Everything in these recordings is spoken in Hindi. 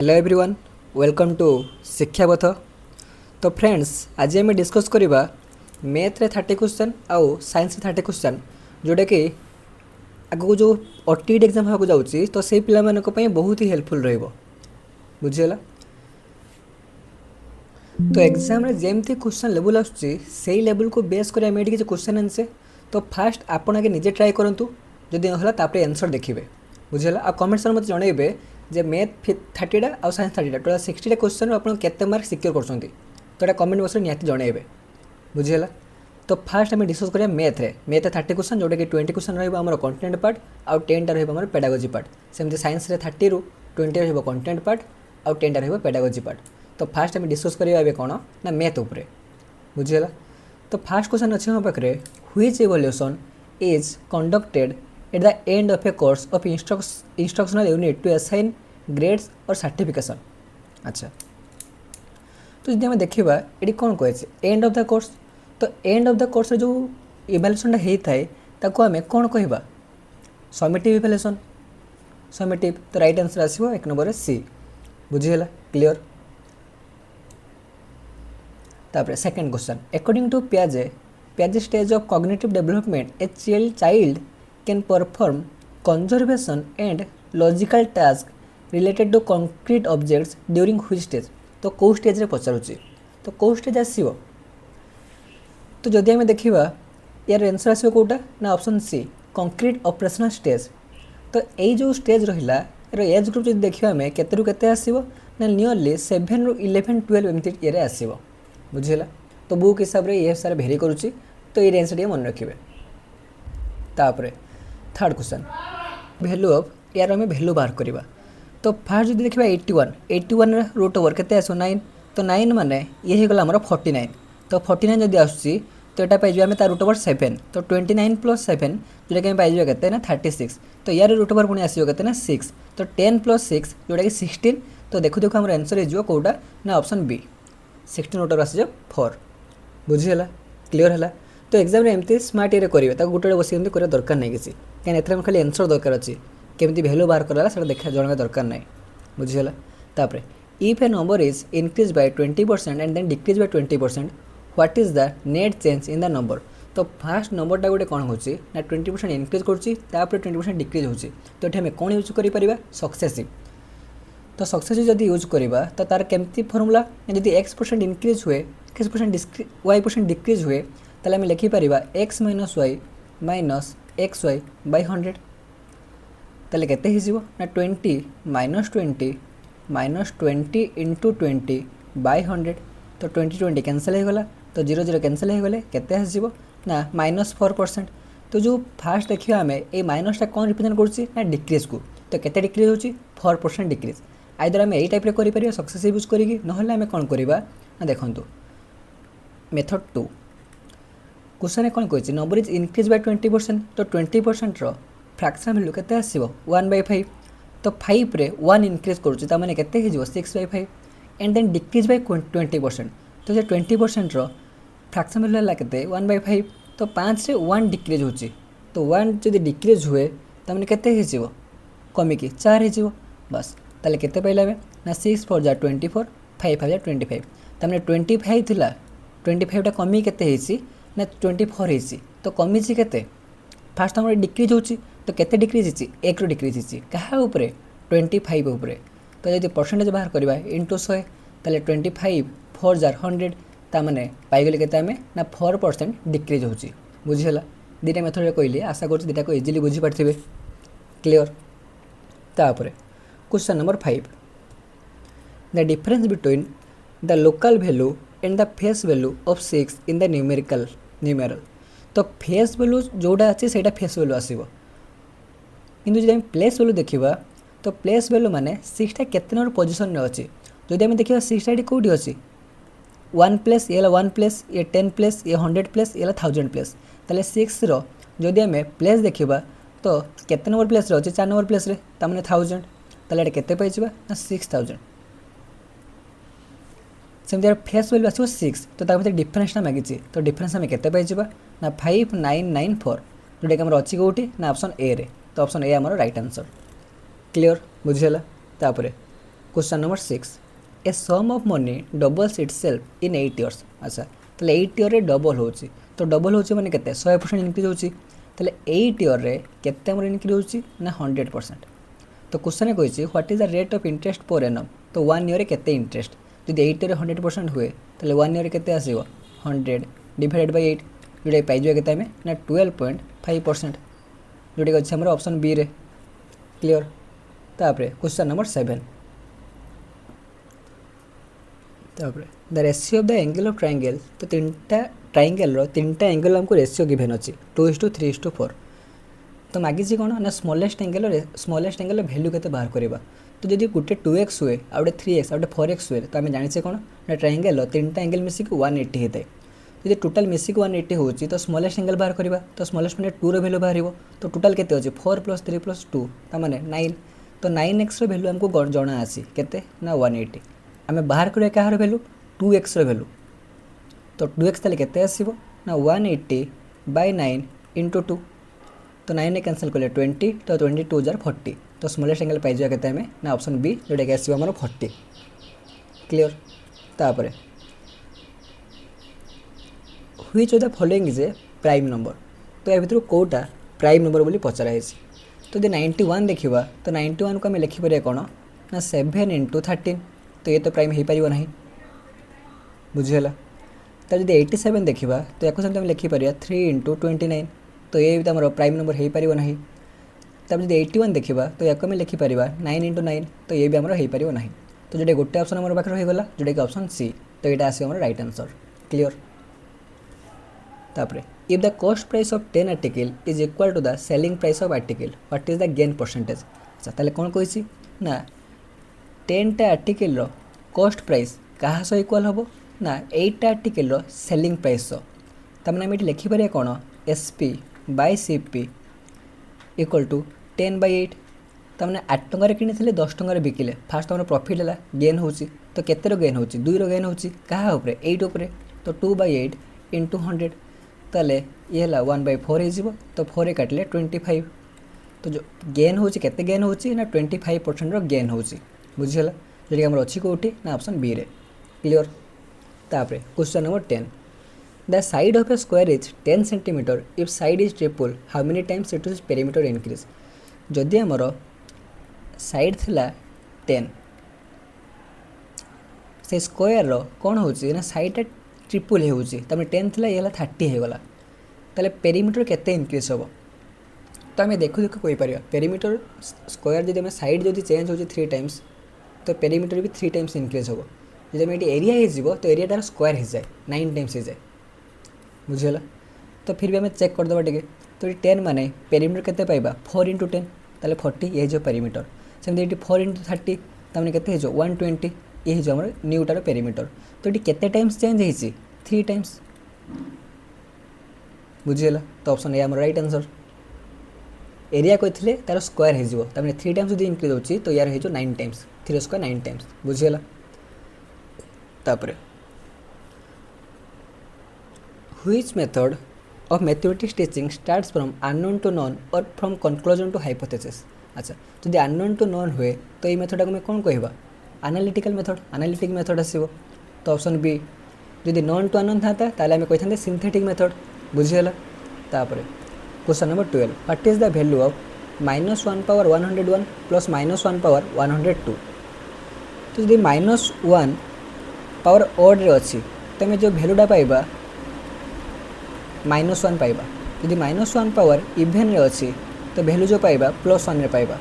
Hello everyone, welcome to Shikshapath. तो फ्रेंड्स, आज आम डिस्कस करवा मैथ रे 30 क्वेश्चन आउ साइंस रे 30 क्वेश्चन जोटा कि आगू जो ओटीईटी एग्जाम होगा जाऊँगी तो से पिला बहुत ही हेल्पफुल रहिबो। बुझीगला। तो एग्जाम रे जेमती क्वेश्चन लेवल आसुची सेही लेवल को बेस कर आम किसी क्वेश्चन आनसे। तो फास्ट आपण आगे निजे ट्राए करूँ, जदि नहला तापर आंसर देखिए। बुझीगला। आ कमेंट्स मत जनइबे जे मैथ 30टा आउ साइंस 30टा टोटल 60टा क्वेश्चन आप केते मार्क सिक्योर करछंती। तो एटा कमेंट बॉक्स रे निहाती जनइबे। बुझीगला। तो फास्ट आम डिस्कस करिया मैथ रे 30 क्वेश्चन जोटा कि 20 क्वेश्चन रहिबो हमर कंटेंट पार्ट आउ 10टा रहिबो हमर पेडागोजी पार्ट। सेमती साइंस रे 30 रु 20 रहिबो कंटेंट पार्ट आउ 10टा रहिबो पेडागोजी पार्ट। तो फास्ट आम डिस्कस करिया एबे कोन ना मैथ उपरे। बुझीगला। तो फास्ट क्वेश्चन अछि हम पाखरे which evolution is conducted at the end of a course of instructional unit to assign grades or certification। अच्छा, तो जब देखा ये कौन कहे एंड ऑफ द कोर्स, तो एंड ऑफ द कोर्स जो इवैल्यूएशन होता है ताको आम कौन कहवा समेटिव इवैल्यूएशन। समेटिव तो राइट आंसर आसो एक नंबर सी। बुझीगला। क्लियर। तापर second question, according to Piaget stage of cognitive development a child can perform conservation and logical task related to concrete objects during which stage। तो कौ स्टेज रे पचारुची, तो कौ स्टेज आसीबो। तो जदि आम देखा यार आंसर आसीबो कोटा ना option C concrete operational stage. तो यही जो स्टेज रहिला यार एज ग्रुप जदि देखिबा आम केते रु केते आसीबो ना नियरली 7 रु 11 12 एमती ये आसीबो। बुझिला। तो बुक हिसाब रे ये सारे भेरी करूची। तो ये आंसर मन रखिबे। तापरे थर्ड क्वेश्चन, वैल्यू ऑफ यार आम वैल्यू बाहर करवा। तो फास्ट जो देखा 81 रूट ओवर के 9। तो 9 माने ये होगा आम 49। तो 49 जब आसूँ तो यहाँ पाइबा आम रूट ओवर 7। तो 29 + 7 जोटा कि पाइबा के 36। तो यार रूट ओवर पुणी आसो के 6। तो 10 + 6 जोटा कि 16। तो देखु देखु आम आंसर हो कौटा ना ऑप्शन बी 16 रूट ओवर आसो 4। बुझीगला। क्लियर है। तो एग्जाम एमती स्मार्ट ये करेंगे गोटे बस कर दरकार नहीं किसी कहीं खाली आंसर दरकार अच्छी केमी भैल्यू बाहर कराला से देखा जन दरकार नहीं। बुझीगला। तापर if a number is increase by 20% and then decrease by 20% what is the net change in the number. तो फास्ट नंबरटा गोटे कौन हो 20% इनक्रीज कर 20% डिक्रीज हो। तो ये आम कौन यूज कर सक्सेसिव। तो सक्सेसिव जब यूज करवा तो तार केमती फर्मूला जब x% इनक्रीज हुए x% y% डिक्रीज हुए ताले आम लिखिपर x - y - xy by 100। ताले केते हिजिबो ना 20 - 20 - 20 × 20 by 100। तो 20 20 कैंसल हो गला। तो 0 0 कैंसल हो गले केते आसीबो ना -4%। तो जो फास्ट देखिए आम ये माइनसटा कौन रिप्रेजेंट कर डिक्रीज को। तो केते डिक्रीज होची 4% डिक्रीज। आइदर आम यही टाइप रे करि परिबा सक्सेसिव यूज करिकी नहले आम कौन करवा ना देखंतु मेथड 2 क्वेश्चन कौन कही नंबर इज इनक्रीज बाय 20%। तो 20% फ्रैक्शन वैल्यू केते आसीबो 1/5। तो 5 रे 1 इनक्रीज करूची ता माने केते हिजिबो 6/5 एंड देन डिक्रीज बाय 20%। तो जे 20% फ्रैक्शन वैल्यू है केते 1/5। तो 5 रे 1 डिक्रीज होची। तो 1 जदि डिक्रीज हुए ता माने केते हिजिबो कमिकी 4 हिजिबो। बस ताले केते पाइला ना 6 4 जा 24 5 5 जा 25। ता माने 25 थिला 25 टा कमी केते हिची ना 24 हिची। तो कमी केते फास्ट आम डिक्रीज होची। तो केते डिक्रीज हिची 1 रो डिक्रीज हिची कहा ऊपरे 25 ऊपरे। तो जब परसेंटेज बाहर करवा इंटू 100 ताले 25 4 जार 100 ता माने पाइगले केते आमे ना 4% डिक्रीज होची। बुझीगला। दुटा मेथड रे कहली आशा कर दुटा को इजिली बुझी पारथिबे। क्लियर। तापरे question number 5, the difference between the local value and the face value of 6 in the numeral. तो फेस वैल्यू जोड़ा अच्छे से फेस वैल्यू आसो किंतु जब प्लेस वैल्यू देखा तो प्लेस वैल्यू माने 6टा केते नंबर पोजिशन रे अच्छी। जदि आम देखा 6टा ये कौटी अच्छी 1 प्लेस ये 1 प्लेस ये 10 प्लेस ये 100 प्लेस ये 1000 प्लेस। ताले 6 रो जदि आम प्लेस देखा तो केते नंबर प्लेस रे अच्छी 4 नंबर प्लेस रे ता माने 1000। ताले एटा केते पाइजिबा ना 6000। सेमती फेस वैल्यू आसो 6। तो भर डिफरेन्सटा मागिची। तो डिफरेन्स आम केते पाइजिबा ना 5994 जोटा कि अच्छी कौटी ना ऑप्शन ए रे। तो ऑप्शन ए आमर राइट आंसर। क्लियर। बुझीगला। तापर question number 6 a sum of money doubles itself in 8 years. अच्छा ताले 8 इयर रे डबल होची तो डबल होची माने केते 100% इंक्रीज होची ताले 8 इयर रे केते हमर इंक्रीज होची ना 100%। तो क्वेश्चन कही what is the rate of interest per annum तो 1 इयर केते इंटरेस्ट जदि 8 इयर 100% हुए ताले 1 इयर केते आसीबो 100 डिवाइडेड बाय 8 जोटा पाइजो केते हमें ना 12.5% जोटा अच्छे हमर ऑप्शन बी रे। क्लियर। तापरे क्वेश्चन नंबर 7 तापरे the ratio of the angle of triangle तो तीनटा ट्रायंगल रो तीनटा एंगल हमको रेशियो गिवन अछि 2:3:4 तो मागिछि कोन ना स्मॉलेस्ट एंगल वैल्यू केते बाहर करबा तो जदि गुटे 2x हुए आ गुटे 3x आ गुटे 4x हुए तो आम जानिछे कोन ना ट्रायंगल तीनटा एंगल मिसिक 180 हेतै जदि टोटल मिसिक 180 होची तो स्मॉलेस्ट एंगल बाहर करबा तो स्मॉलेस्ट माने 2 रो वैल्यू बाहरिबो तो टोटल केते अछि 4 + 3 + 2 ता माने 9 तो 9x रो वैल्यू हमको जणा आसी केते ना 180 आम बाहर करबा कहार वैल्यू 2x रो वैल्यू तो 2x ताले केते आसीबो ना 180 / 9 * 2 तो 9 ने कैंसिल कले 20 तो 22 जार 40 तो स्मॉलेस्ट एंगल पाइजा केते हमें ना ऑप्शन बी जोटा कि आसीबो हमर 40। क्लियर। तापरे which of the following is a prime number तो या भीतर कोटा प्राइम नंबर बोली पचरा है तो यदि 91 देखा तो 91 को आम लिखिपर कौन ना 7 × 13 तो ये तो प्राइम हो पार ना बुझीगला तो जब 87 देखा तो या आम लिखिपर 3 × 29 तो ये भी आम प्राइम नंबर हो पार ना तब जब 81 देखा तो या आम लिखिपर 9 × 9 तो ये भी आमर हो पार ना तो जोटा गोटे ऑप्शन आम पाखे होगा जोटा कि ऑप्शन सी तो यहाँ आसो राइट आंसर। क्लियर। तापरे if the cost price of 10 article is equal to the selling price of article what is the gain percentage. अच्छा ताले कौन कही ना 10टा आर्टिकल रो कॉस्ट प्राइस कहाँ सह इक्वल हम ना 8टा आर्टिकल रो सेलिंग प्राइस तमें आम ये लिखिपर कौन SP / CP इक्वल टू 10/8 तमें 8 टकर कि 10 टकर बिकिले फास्ट तुम प्रॉफिट है गेन हो तो केतर गेन हो 2 गेन हो क्या 8 उपरे तो 2/8 × 100 ताले ये 1/4 हो तो 4 काटिले 25 तो जो गेन हो गेन हो ना 25% रो गेन हो बुझीगला जोटा आम अच्छी कौटी ना ऑप्शन बी रे। क्लियर। तापरे question number 10 the side of A square is 10 centimetre if side is triple how many times it is perimeter increase जदि आमर साइड थिला 10 से स्क्वायर रो कौन होची ना साइड ट्रिपल होची तमें 10 थिला ये 30 होगला ताले पेरीमीटर केते इंक्रीज हम तो आम देखु देखु कही पार पेरीमीटर स्क्वायर जब साइड जब चेंज हो 3 टाइम्स तो पेरीमीटर भी 3 टाइम्स इंक्रीज हम जब ये एरिया हो तो एरिया स्क्वायर हो जाए 9 टाइम्स हो जाए बुझीगला तो फिर भी आम चेक करदे टे तो ये 10 माने पेरीमीटर केते पाइबा 4 × 10 ताले 40 ये पेरीमीटर सेमती ये 4 × 30 तमें केते 120 ये आम न्यूटार पेरीमीटर तो ये केते टाइम्स चेंज होती 3 टाइम्स बुझीगला तो ऑप्शन ए आम राइट आंसर। एरिया कही तार स्क्वायर हो 3 टाइम्स जो इंक्रीज होची तो यार हो 9 टाइम्स 3 स्क्वायर 9 टाइम्स बुझीगला। तापरे which method of mathematics teaching starts from unknown to known or from conclusion to hypothesis. अच्छा जब अननोन टू नोन हुए तो ये मेथड को कौन कहवा एनालिटिकल मेथड आसो तो ऑप्शन बी जदि नॉन टू अननोन था ताले आम कही सिंथेटिक मेथड बुझीगला। तापरे question number 12 what is the value of -1 power 101 plus -1 power 102 तो जब -1 पावर ऑड रे अच्छी तमें जो वैल्यूटा पाइबा -1 पाइबा जदि -1 पावर इवेन रे अच्छी तो वैल्यू जो पाइबा +1 रे पाइबा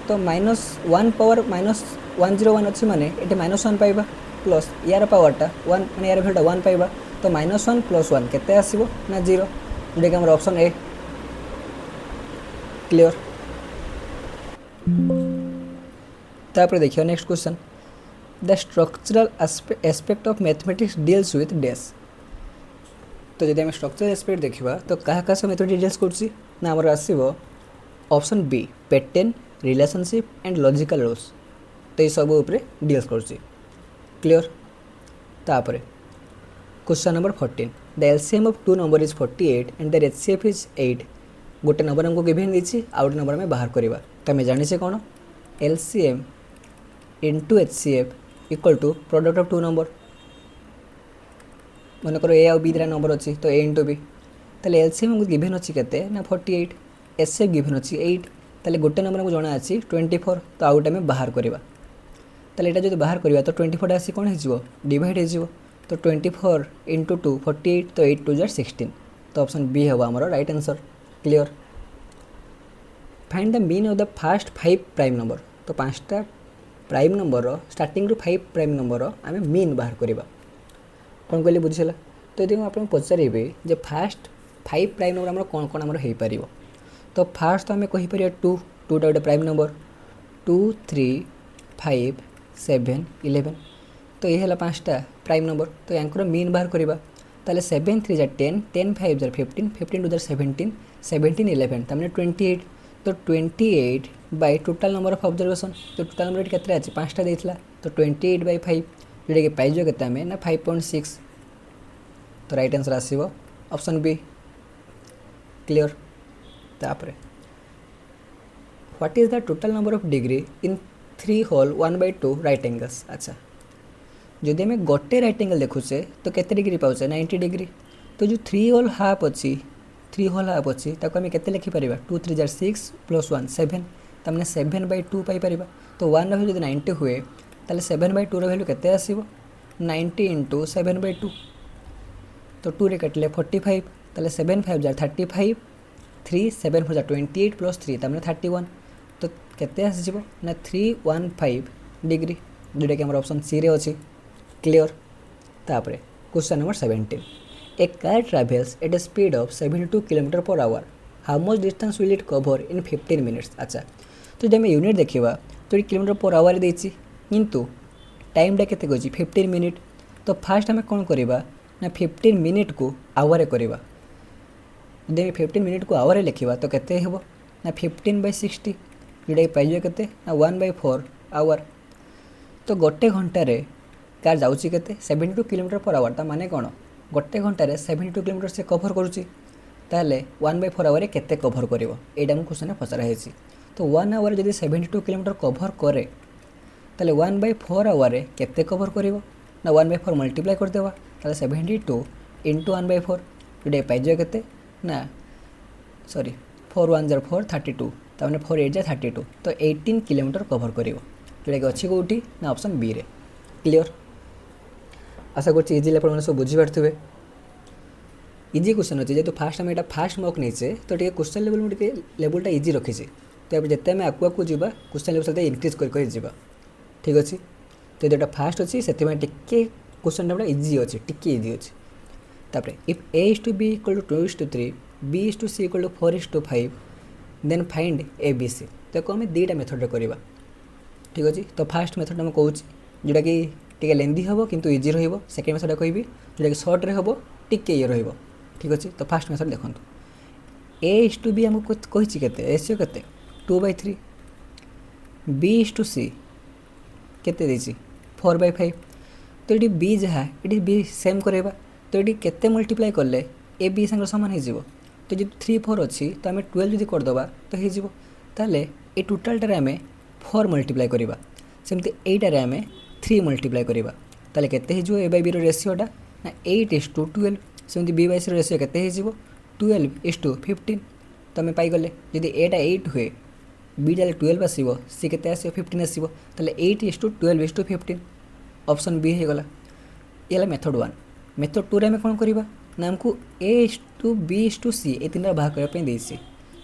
तो -1 पावर -101 अच्छी माने ये -1 पाइबा प्लस यार पावरटा 1 माने यार वैल्यूटा 1 पाइबा तो -1 + 1 केते आसीबो ना 0 जोटा कि हमर ऑप्शन ए। क्लियर। तापर देखिए next question the structural aspect of mathematics deals with dash तो जब आम स्ट्रक्चरल एस्पेक्ट देखा तो क्या सब मैथमेटिक्स डील्स करछि ना हमर आसीबो option B pattern relationship and logical rules तो ये सब ऊपर डील्स करछि। क्लियर। तापर question number 14 the LCM of 2 number is 48 and the HCF is 8 गोटे नंबर हमको गिवन दी आ गोटे नंबर में बाहर करवा तो आम जाने कौन LCM into HCF equal to product of two number मनकर ए आउ बी दिटा नंबर अच्छी तो ए इंटू बी ताले एलसीएम को गिभेन अच्छी केते ना 48 एचसीएफ गिभेन अच्छी 8 ताले गोटे नंबर को जना अच्छी 24 तो आउ गोटे बाहर करवा ताले एटा जब बाहर करवा तो 24 आसी कौन हो डिवाइड हो तो 24 इंटू 2 48 तो 8 2 जार 16 तो ऑप्शन बी है आमर right answer clear. Find the mean of the first 5 prime number तो 5टा प्राइम नंबर स्टार्टिंग रु 5 प्राइम नंबर आम मीन बाहर करवा कौन कहले बुझीला तो यदि आप पचारे जे फास्ट 5 प्राइम नंबर आम कौन कौन आमर हो पार तो फास्ट तो आम कहीपर 2 2टा गोटे प्राइम नंबर 2 3 5 7 11 तो ये है 5टा प्राइम नंबर तो यांकर मीन बाहर करवा ताले 7 3 जार 10 10 5 जार 15 15 2 जार 17 17 11 तमें 28 तो 28 by total number of observation तो टोटाल नंबर केते अछि 5टा देइतला तो 28 बाय 5 जोटा कि पाइज केते आमे ना 5.6 तो राइट आंसर आसीबो ऑप्शन बी क्लियर। तापरे what is the total number of degree in 3 whole 1/2 right angles अच्छा जदि आम गोटे राइट एंगल देखुचे तो केते डिग्री पाउचे 90 डिग्री तो जो 3 होल हाफ अच्छी 3 होल हाफ अच्छी ताको आम केते लिखि परिबा 2 3 जार 6 प्लस 1 7 तमने 7/2 पाई परिबा तो 1 वैल्यू जब 90 हुए ताले 7/2 वैल्यू केते आसीबो 90 इंटू 7/2 तो 2 रे कटले 45 ताले 7 5 जार 35 3 7 4 जार 28 प्लस 3 तमने 31 तो केते आसीबो ना 315 डिग्री जोटा कि हमर ऑप्शन सी रे अछि क्लियर। तापरे question number 17 a car travels at a speed of 72 kilometre per hour how much distance will it cover in 15 minutes अच्छा तो जब यूनिट देखा तो ये किलोमीटर पर आवर देछि किंतु टाइमटा केते कहछि 15 मिनिट तो फास्ट आम कौन करवा ना 15 मिनिट को आवर करवा जब 15 मिनिट को आवर लिखा तो केते हेबो ना 15/60 जोटा पाइज केते ना 1/4 आवर तो गोटे घंटे कार जाऊँगी केते 72 किलोमीटर पर आवर ता माने कौन गोटे घंटे 72 किलोमीटर से कभर करुच्ची ताहले 1/4 आवर केते कभर करिवो एटा हम क्वेश्चन पचरा है तो 1 आवर जदि 72 किलोमीटर कभर करे ताहले 1/4 आवर केते कभर करिवो ना 1/4 मल्टीप्लाई कर देवा ताहले 72 इंटू 1/4 जोटा पाइज केते ना सॉरी 4 1 जार 4 32 ताने 4 8 जार 32 तो 18 किलोमीटर कभर करिवो जोटा कि अच्छी कोठी ना ऑप्शन बी रे क्लियर। आशा कर इजी आप सब बुझीपारे इजी क्वेश्चन अच्छे जेहतु फास्ट आम यहाँ फास्ट मॉक नहीं तो ये क्वेश्चन लेवल मुझे लेवलटा इजी रखी तो जिते आम आगू आगू जावा क्वेश्चन लेवल सहित इनक्रीज कर ठीक अच्छे तो जोटा फास्ट अच्छी से क्वेश्चन इजी अच्छे टी इजी अच्छे तापर if A is to B equal to 2:3 B is to C equal to 4:5 then find A B C तो आम दुईटा मेथड करवा ठीक अच्छे तो फास्ट मेथड आम कौच जोटा कि टे लेंदी हम किंतु इजी रहिबो सेकेंड मेथड कहि जोटा कि सर्ट रे हम टिके ये रहिबो ठीक अच्छे तो फास्ट मेथड देखो ए इज टू बी आमको कही केते एसीओ केते 2/3 बी इज टू सी केते देछि 4/5 तो ये बी जहाँ ये बी सेम करवा तो ये केते मल्टीप्लाई कले ए बी संग सामान हो तो जो 3 4 अच्छी तो आम 12 जब करदे तो होले ये टोटालटारे आम 4 मल्टीप्लाई करवा सेमती एटारे आम 3 मल्टीप्लाई करवा ताले केते हो ए बाय बी रेसीोटा ना 8:12 सेमती बी बाय सी रेसीो केते हो 12:15 तो आम पाइगले जदि एटा 8 हुए बी डाले 12 आसो सी केते आसो 15 आसो ताले 8:12:15 ऑप्शन बी हो गला ये मेथड 1 मेथड 2 रे आम कौन करवा ना आमको A is to B is to C ये 3टा भाग करने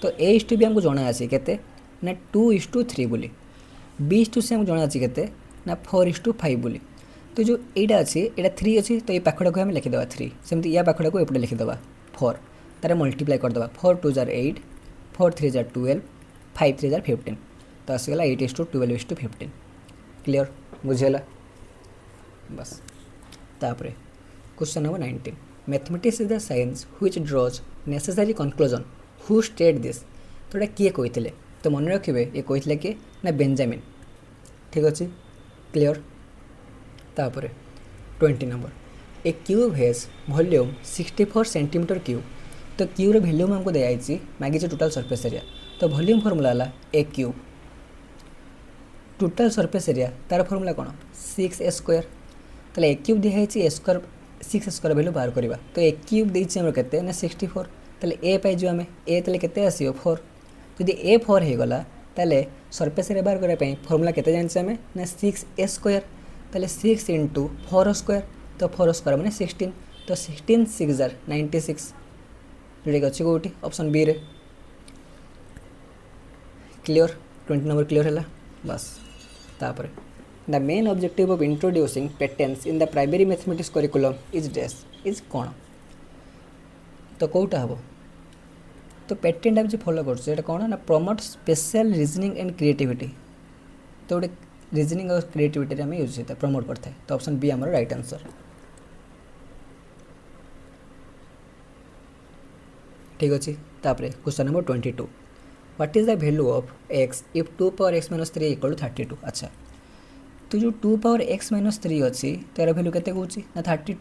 तो ए इज टू बी आमको जना आसी केते ना 2:3 बोली बी इज टू सी आमको जना आसी केते ना 4:5 बोली तो जो यहाँ अच्छी यहाँ 3 अच्छी तो ये पाखटा को आम लिखिदेवा 3 सेमती या पाखटा को एपटे लिखिदेवा 4 तार मल्टीप्लाई करदे 4 2 जार 8 4 3 जार 12 5 3 जार 15 तो आसगला 8:12:15 क्लियर बुझेगा बस तापर question number 19 mathematics is the science which draws necessary conclusion who stated this तो ये किए कहते तो मन रखिए ये कहते किए ना बेंजामिन ठीक अच्छे क्लियर तापर 20 number A cube has volume 64 centimetre cube तो क्यूब वैल्यूम हमको दिखाई मागिचे टोटाल सरफेस एरिया तो वॉल्यूम फॉर्मूला है ए क्यूब टोटल सरफेस एरिया तार फर्मूला कौन 6a² ताले a³ दिखाई a² 6a² वैल्यू बाहर करवा तो a³ देछि हमर केते ना 64 ताले a पाई जो हमें a ताले केते आसीओ 4 जदि a 4 हे गला ताले सरफेस एरिया बाहर करबा पई फर्मूला केते जानछि हमें ना 6a² ताले 6 * 4² तो 4² माने 16 तो 16 6 जार 96 जोड़ी अच्छी कोटी ऑप्शन बी रे क्लियर 20 नंबर क्लियर है बस तापर the main objective of introducing patterns in the primary mathematics curriculum is dash is कौन तो कौटा हम तो पैटर्न जो फॉलो कर कौन ना promote special reasoning and creativity तो गोटे रीजनिंग और क्रिएटिविटी आम यूज होता है प्रमोट करता है तो ऑप्शन बी आमर राइट आंसर ठीक अच्छे तापर question number 22 what is the value of x if 2 power x - 3 = 32 अच्छा तो जो 2 पावर x - 3 अच्छी तो यार वैल्यू केते कहूँ ना 32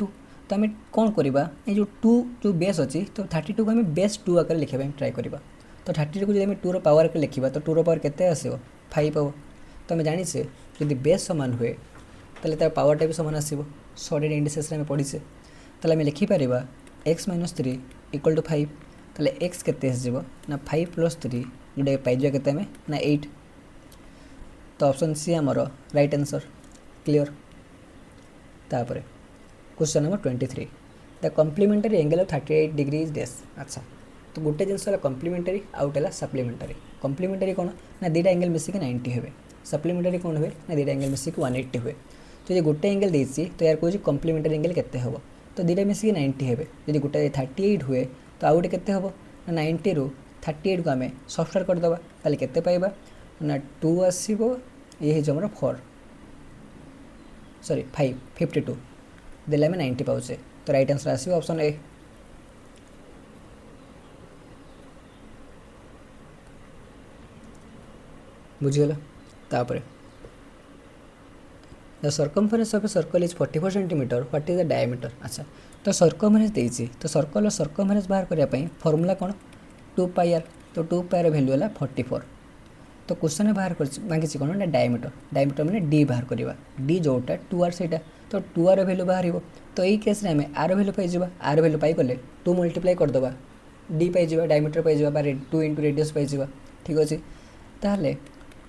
तो आम कौन करवा ये जो 2 जो बेस अच्छी तो 32 को आम बेस 2 आकर लिखा ट्राए करवा तो 32 को जब 2 पावर के लिखा तो 2 पावर केते आसो 5 हम तो आम जाचे जब बेस सामान हुए ताले तार पावरटा भी सामान आसो सॉर्टेड इंडिसेस में पढ़ीचे ताले आम लिखिपर x - 3 = 5 ताले x केते आसो ना 5 + 3 जोटा पाइजा केते आम ना 8 तो ऑप्शन सी आमर राइट आंसर क्लियर तापर question number 23 the complementary angle of 38 degree is dash अच्छा तो गोटे जिनस कॉम्प्लीमेंटरी आउट है सप्लीमेंटरी कॉम्प्लीमेंटरी कौन ना दुटा एंगल मिसिक 90 हुए सप्लीमेंटरी कौन हुए ना दुटा एंगल मिसिक 180 हुए तो ये गोटे एंगल देती तो यार कौन कॉम्प्लीमेंटरी एंगल केते हम तो दुटा मिसिक 90 हुए जब गोटे 38 हुए तो आउ गोटे केते हम ना 90 रू 38 को आम सब्सट्रैक्ट करदे ताले केते पाइबा ना 2 आसो ये हमारा 4 सॉरी 5 52 देले आम 90 पाचे तो राइट आंसर आसो ऑप्शन ए बुझीगला तापर the circumference of a circle is 44 centimetre what is the diameter अच्छा तो सर्कमफरेन्स देती तो सर्कल सर्कमफरेन्स बाहर करने फॉर्मूला कौन 2πr तो 2πr वैल्यू है 44 तो क्वेश्चन बाहर मांगी कौन ना डायमीटर डायमीटर मैंने डी बाहर करवा डी जोटा 2r से तो 2r वैल्यू बाहर तो यही केस आम आर वैल्यू पाइबा आर वैल्यू पाइले 2 मल्टीप्लाई करदे डी पाइबा डायमीटर पाइबा 2 × रेडियस पाइबा ठीक अच्छे ताहले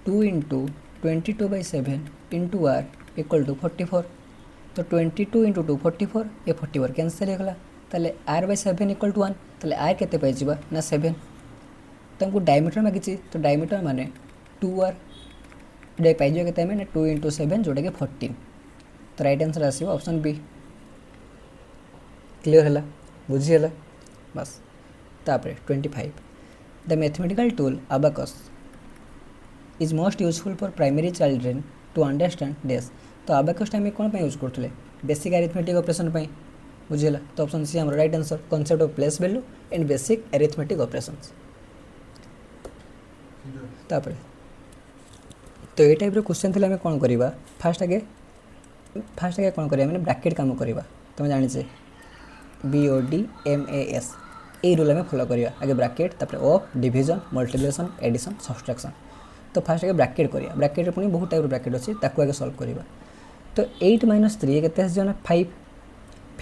2 × 22/7 × r = 44 तो 22 × 2 44 ये 44 कैंसल होगा ताले r/7 = 1 ताले r केते पाइबा ना 7 तो हमको डायमीटर मांगी तो डायमीटर माने 2r ये पाइबा केते ना 2 × 7 जोटा कि 14 तो राइट आंसर आसो ऑप्शन बी क्लियर है बुझीगला बस तापर 25 the mathematical tool abacus is most useful for primary children to understand dash तो अबाकस टाइम कौन यूज करते बेसिक अरिथमेटिक ऑपरेशन बुझीगला तो ऑप्शन सी आम right answer concept of place value and basic arithmetic operations तापर तो ये टाइप क्वेश्चन थे आम कौन करवा फास्ट आगे कौन करवा मैंने ब्रैकेट काम करवा तुम जाने BODMAS ये रूल आम फॉलो करवा आगे ब्रैकेट तापर of division multiplication addition subtraction तो फास्ट आगे ब्रैकेट करवा ब्रैकेट पुणी बहुत टाइप ब्रैकेट अच्छी ताकू आगे सॉल्व करवा तो 8 - 3 केते ना 5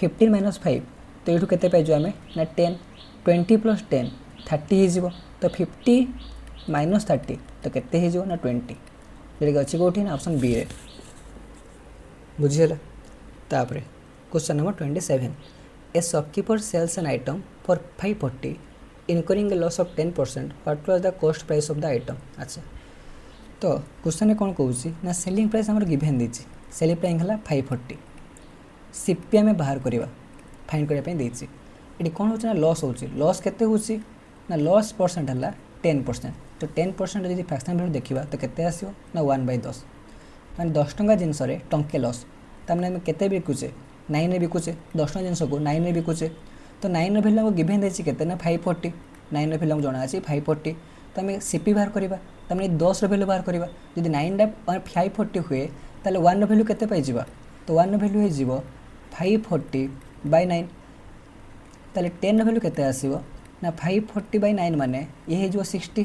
15 - 5 तो ये केते पाइजो आम ना 10 20 + 10 30 हो तो 50 - 30 तो केते हो ना 20 जोटा अच्छी कौटी ना ऑप्शन बी रे बुझीगला तापर question number 27 a shopkeeper sells an item for 540 incurring a loss of 10% what was the cost price of the item अच्छा तो क्वेश्चन कौन कौन ना सेलिंग प्राइस आम गिभेन दी सेलिंग प्राइस है 540 सीपी आम बाहर करवा फाइंड करने ये कौन हो लॉस हो लॉस केते हो ना लॉस परसेंट है 10% तो 10% जब फ्रैक्शनल वैल्यू देखा तो केते आसो ना 1/10 मैंने 10 टंका जिनस टंके लॉस तमें आम के बिकुचे 9 रे बिकुचे 10 टंका जिनस को 9 रे बिकुचे तो 9 वैल्यू आमको गिभेन देती के ना 540 9 वैल्यू आमको जना अच्छी 540 तो आम सीपी बाहर करवा तमें 10 वैल्यू बाहर करवा जब 9 540 हुए ताले 1 वैल्यू केते पाइबा तो 1 वैल्यू हो 540/9 ताले 10 वैल्यू केते आसीबो ना 540/9 माने ये हो 60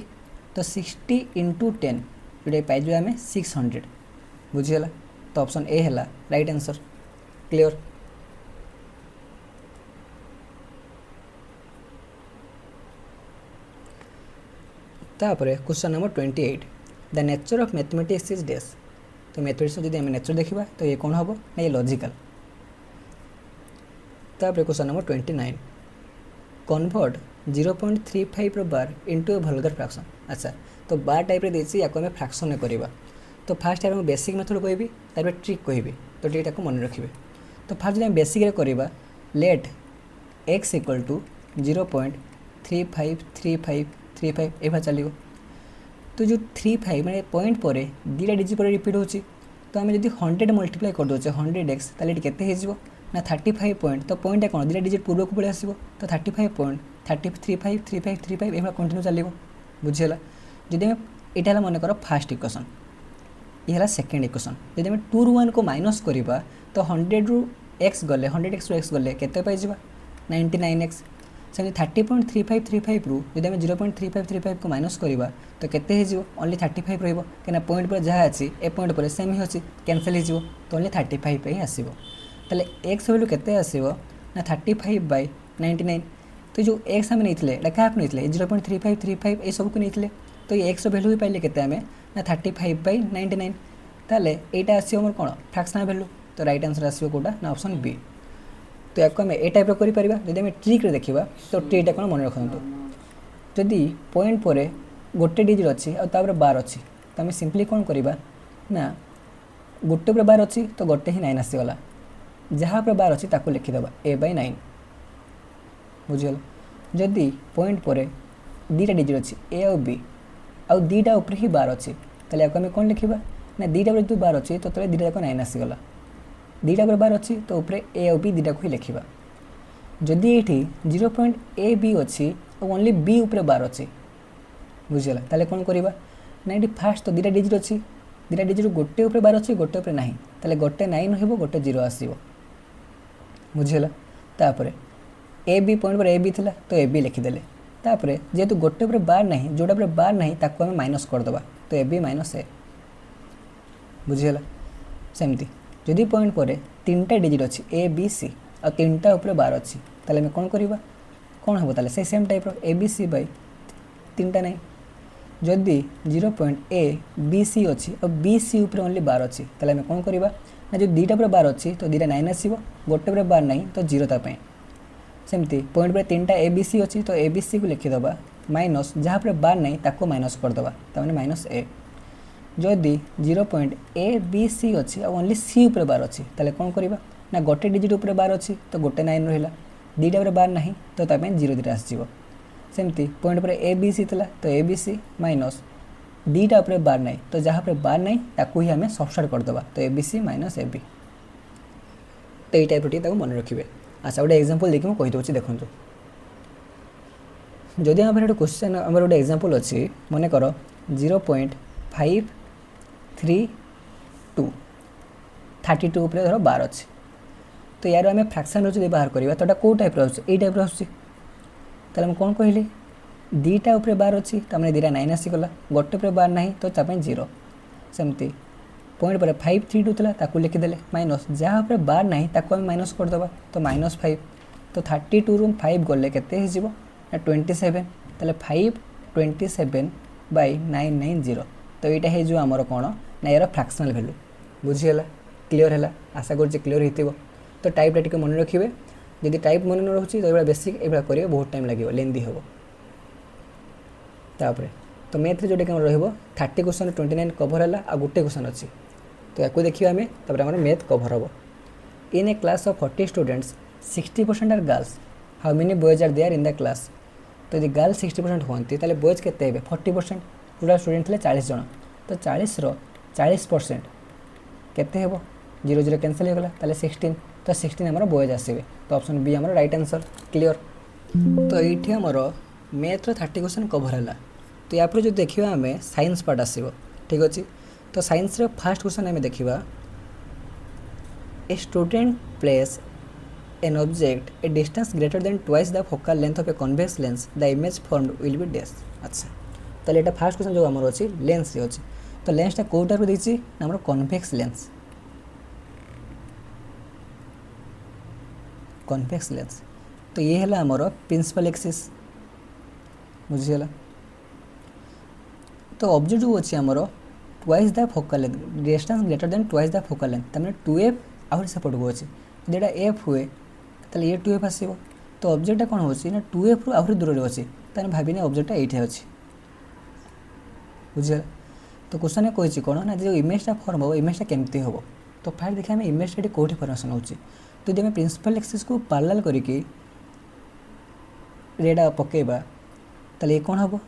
तो 60 × 10 जोटा पाइबा आम 600 बुझीगला तो ऑप्शन ए है राइट आंसर क्लियर। तापर question number 28 the nature of mathematics is dash. तो मैथमेटिक्स जब आम नेचर देखा तो ये कौन हम ना ये लॉजिकल। तापर question number 29 convert 0.35 bar into ए भलगर फ्रैक्शन। अच्छा तो बार टाइप देसी या आम फ्रैक्शन करवा तो फास्ट यार बेसिक मेथड कहि तार ट्रिक कहि तो ये मन रखिए। तो फास्ट जो बेसिक करवा लेट एक्स इक्वल टू 0.353535 एभा चलो। तो जो 35 मैंने पॉइंट पर दीटा डिजिट पर रिपीट हो तो आम जब 100 मल्टीप्लाई कर दे 100x ताले केते हो ना 35 पॉइंट तो पॉइंट कौन दीटा डिजिट पूर्व को पड़े आसो तो 35 पॉइंट 353535 एभा कंटिन्यू चलो बुझीगला। जदि यहाँ मन कर फास्ट इक्वेशन ये सेकेंड इक्वेशन जब आम 2 रू 1 को माइनस करवा तो 100 रू x गले 100x रू x गले केते पाइबा 99x। सेमती 30.3535 रू जब आम 0.3535 को माइनस करवा तो केते ओनली 35 रही कहीं पॉइंट पर जहाँ अच्छी ए पॉइंट पर सेम ही अच्छी कैनसल हो तो ओनली 35 ही आसो। ताले एक्स वैल्यू केते आसो ना 35/99। तो जो एक्स आम नहीं क्या नहीं 0.3535 ये सब को नहीं तो ये एक्स वैल्यू भी पाइले केते आम ना 35/99 ताले एटा आसो आम कौन फ्रैक्शनल वैल्यू तो राइट आंसर आसो कौटा ना ऑप्शन बी। तो या आम ए टाइप कर जब आम ट्रिक देखा तो ट्रिकटा कौन मन रखु जदि पॉइंट पर गोटे डिजिट अच्छी और बार अच्छी तो आम सिंपली कौन करवा ना गोटे पर बार अच्छी तो गोटे ही 9 आसीगला जहाँ पर बार अच्छी ताको लिखिदेवा a/9 बुझीगल। जदि पॉइंट पर दीटा डिजिट अच्छी ए और बी आउ दीटा ऊपर ही बार अच्छी ताले आम कौन लिखा ना दीटा पर जो बार अच्छी तो तले दीटा जाक 9 आसीगला दीटा पर बार अच्छी तो ऊपर ए और बी दीटा को ही लिखा। जदि ये 0.ab अच्छी और ओनली बी ऊपर बार अच्छी बुझीगला ताले कौन करवा ना ये फास्ट तो दीटा डिजिट अच्छी दीटा डिजिट गोटे ऊपर बार अच्छी गोटे ऊपर नहीं ताले गोटे 9 रहिबो गोटे 0 आसीबो बुझीगला। तापर ए बी पॉइंट पर ए बी थिला तो ए बी लिखिदेले तापर जेहेतु गोटे ऊपर बार नहीं जोटा ऊपर बार नहीं ताको आम माइनस करदे तो ए बी माइनस ए बुझीगला। सेमती जदि पॉइंट पर 3टा डिजिट अच्छी ए बी सी और 3टा ऊपर बार अच्छी ताले आम कौन करवा कौन हम ताले से same type A B C by 3टा नहीं। जदि 0.a अच्छी और बी सी ऊपर ओनली बार अच्छी ताले आम कौन करवा ना जो दीटा पर बार अच्छी तो दीटा 9 आसो गोटे पर बार नहीं तो 0 तापाई। सेमती पॉइंट पर 3टा ए बी सी अच्छी तो ए बी सी को लिखिदेवा माइनस जहाँ पर बार नहीं ताको माइनस करदे तमें माइनस ए। जदि 0.abc अच्छी और ओनली सी ऊपर बार अच्छी ताले कौन करवा ना गोटे डिजिट ऊपर बार अच्छी तो गोटे 9 रहा दीटा पर बार नहीं तो 0 दीटा आसो। सेमती पॉइंट पर ए बी सी था तो ए बी सी माइनस दीटा ऊपर बार नहीं तो जहाँ पर बार नहीं ताकू ही आम सबस्टार्ट करदे तो A B C minus A B. तो ये टाइप टी मन रखिए। अच्छा गोटे एग्जांपल देखिए मुझे कहीदे देखूँ जदि आम गोटे क्वेश्चन आम गोटे एग्जांपल अच्छी मन कर 0.532 32 ऊपर धर बार अच्छी तो यार आम फ्रैक्शन जो बाहर करवा तो कौ टाइप ये टाइप आसुँच कौन कहली दीटा ऊपर बार अच्छी तो मैंने दीटा 9 आसीगला गोटे पर बार नहीं तो 0 सेमती पॉइंट पर 532 था ताकू लिखिदेले माइनस जहाँ पर बार नहीं ताकू आम माइनस करदे तो -5 तो 32 रू 5 गले केते हो 27 ताले 527/990 तो यहाँ है जो आमर कौन ना यार फ्रैक्शनल वैल्यू बुझीगला क्लियर है आशा कर क्लियर हो। तो टाइपटा टी मन रखिए जदि टाइप मन न रोचे तो बेसिक ये करेंगे बहुत टाइम लगे लेंदी हम। तापर तो मैथ जोटा कि रही 30 क्वेश्चन 29 कभर है आ गोटे क्वेश्चन अच्छी तो या देखिए आम तापर मैथ कभर हम। In a class of 40 students 60% are girls how many boys are there in the class. तो यदि गर्ल्स 60% होती तो बॉयज के 40% टोटाल स्टूडेंट थे 40 जन तो 40 40% केते हेबो 0 0 कैंसिल हो गला 16 तो 16 आमर बॉयज आसवे तो ऑप्शन बी आमर राइट आंसर क्लियर। तो ये आमर मैथ 30 क्वेश्चन कभर है। तो या जो देखा आम साइंस पार्ट आसो ठीक अच्छे। तो साइंस रे फर्स्ट क्वेश्चन आम देखा a student place an object A distance greater than twice the focal length of a convex lens the image formed will be dash. अच्छा तो ये फर्स्ट क्वेश्चन जो आमर अच्छी लेंस अच्छी तो लेंसटा कोटारू देछि ना हमर कन्वेक्स लेंस, कन्वेक्स लेंस। तो ये है आमर प्रिंसिपल एक्सिस, बुझीगला। तो ऑब्जेक्ट जो अच्छी आमर twice the focal length, distance greater than twice the focal length, तमें 2f आउट सेपट को अच्छी जेटा एफ हुए ताले ये 2f आसो। तो ऑब्जेक्टा कौन हो ना 2f रु आहरी दूर अच्छी, ताने भाविने ऑब्जेक्टा ये अच्छी, बुझे। तो क्वेश्चन कही कौन ना जो इमेजटा फॉर्म हो इमेजटा केमती हम। तो फाइल देखिए आम इमेजटा कौटी फॉर्मेशन होची। तो यदि प्रिंसिपल एक्सिस को पैरेलल करके रेडा पकेबा ताले कौन हम,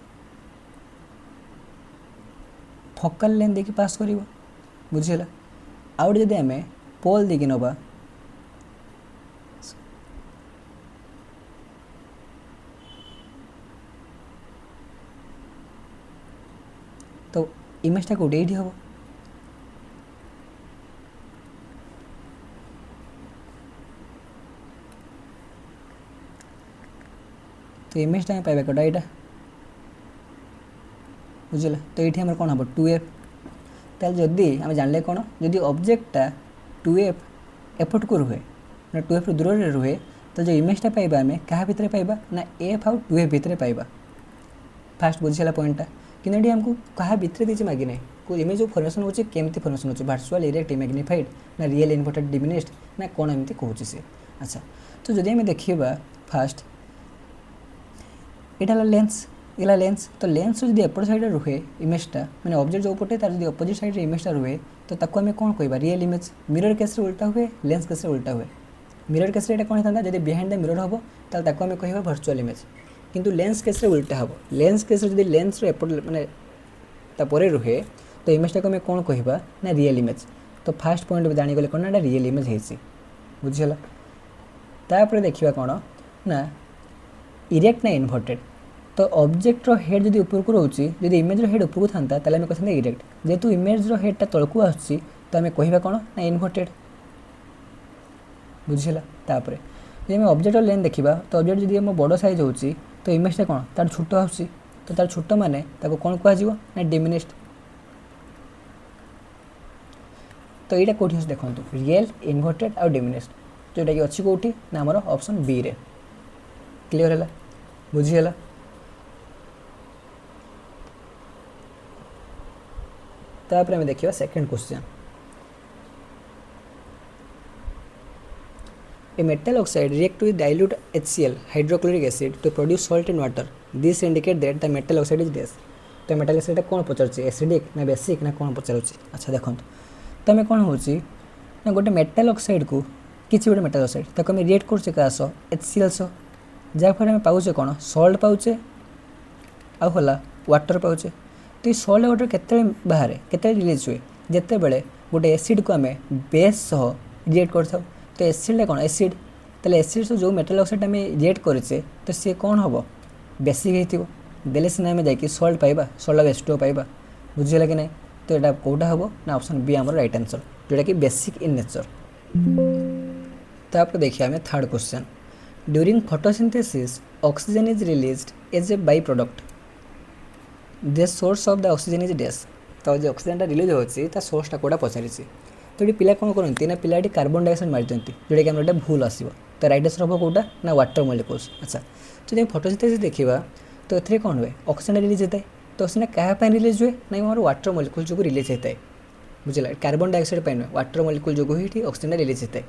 फोकल लेंथ देखिए पास कर, बुझीगला। आउट जदि आम पोल देखिए नवा तो इमेजटा कौटे ये हम। तो इमेजटा पाइबा कटा यहाँ, बुझल। तो ये आम कौन हम 2f। ताल जदि आम जानले कौन जदि ऑब्जेक्टा 2f एपट को रुहे ना 2f रु दूर रुहे, तो जो इमेजटा पाइबा आम क्या भितर पाइबा ना f आउ 2f भितर पाइबा। फास्ट बुझीगला पॉइंटा। कि ये आमको क्या भितर देती मागी ना को इमेज जो फॉर्मेशन होची केमती फॉर्मेशन होची, वर्चुअल इरेक्ट मैग्निफाइड ना रियल इन्वर्टेड डिमिनिश्ड ना कौन एमती कहूँ सी। अच्छा, तो जदि आम देखा फास्ट यहाँ लेंस, इला लेंस। तो लेंस जो एपट साइड रुहे इमेजटा मैंने ऑब्जेक्ट जो पटे तार जो अपोजिट साइड इमेजटा रुहे, तो ताको आम कौन कहबा रियल इमेज। मिरर केस उल्टा हुए, लेंस केस उल्टा हुए। मिरर केस ये कौन होता जब बिहाइंड द मिरर हम ताको आम कह वर्चुअल इमेज, किंतु लेंस केस उल्टा हम। लेंस केस जो लेंस एपट माने तापर रुहे तो इमेजटा को आम कौन कहबा ना रियल इमेज। तो फास्ट पॉइंट जानीगले कौन ना रियल इमेज होती, बुझीगला। तापर देखा कौन ना इरेक्ट ना इन्वर्टेड। तो ऑब्जेक्ट हेड जब ऊपर को रोचे, जब इमेज हेड ऊपर को था आम कहते इरेक्ट। जेहेतु इमेज हेडटा तलक आसुच्छी तो आम कहबा कौन ना इन्वर्टेड, बुझीगला। तापर जब आम ऑब्जेक्ट लेंथ देखा तो ऑब्जेक्ट जब आम बड़ साइज होची तो इमेजटा कौन तार छोट आसुच्छी, तो तार छोट माने ताको कौन कह ना डिमिनिश्ड। तो यहाँ कौटी अच्छे देखो रियल इन्वर्टेड आउ डिमिनिश्ड, जोटा कि अच्छी कौटी ना आमर ऑप्शन बी रे। क्लियर है, बुझीगला। तापर आम देखा second question. A metal oxide react with dilute HCl hydrochloric acid to produce salt in water. This indicate that the metal oxide is dash. तो मेटाल ऑक्साइड कौन पचार एसिडिक ना बेसिक ना कौन पचार। अच्छा देखो तो आम कौन हो ना गोटे मेटाल ऑक्साइड को किसी गोटे मेटाल ऑक्साइड ताको आम रिएक्ट कर HCl सह, जहाँफल आम पाचे कौन सल्ट पाचे आला वाटर पाचे। तो ये सल्ट वाटर केते बाहर केते रिलीज हुए जिते बड़े गोटे एसिड को आम बेस सह रिएक्ट कर। तो एसिड कौन एसिड, ताले एसिड जो मेटाल ऑक्साइड आम रिएक्ट करें तो सी कौन हम बेसिक हो देले सीना आम जा सल्ट पाइबा, सल्ट H2O पाइबा, बुझीगला कि ना। तो यहाँ कौटा हम ना ऑप्शन बी आम राइट आंसर, जोटा कि बेसिक इन नेचर। तापर देखिए आम third question. During photosynthesis oxygen is released as a by product, the source of the oxygen is dash. तो जो ऑक्सीजन रिलीज होता सोर्सटा कौटा पचारि। तो ये पिला कौन करती ना पिला कार्बन डाइऑक्साइड मारी दिखती जोटा कि आम गोटे भूल आसो। तो राइट आंसर हम कौटा ना वाटर मॉलिक्यूल्स। अच्छा, तो जब फोटोसिंथेसिस देखा तो ये कौन हुए ऑक्सीजन रिलीज होता है। तो ऑक्सीजन क्या रिलीज हुए ना मोर वाटर मॉलिक्यूल जो रिलीज होता है, बुझला। कार्बन डाइऑक्साइड नुहे वाटर मॉलिक्यूल जो ही ऑक्सीजन रिलीज होता है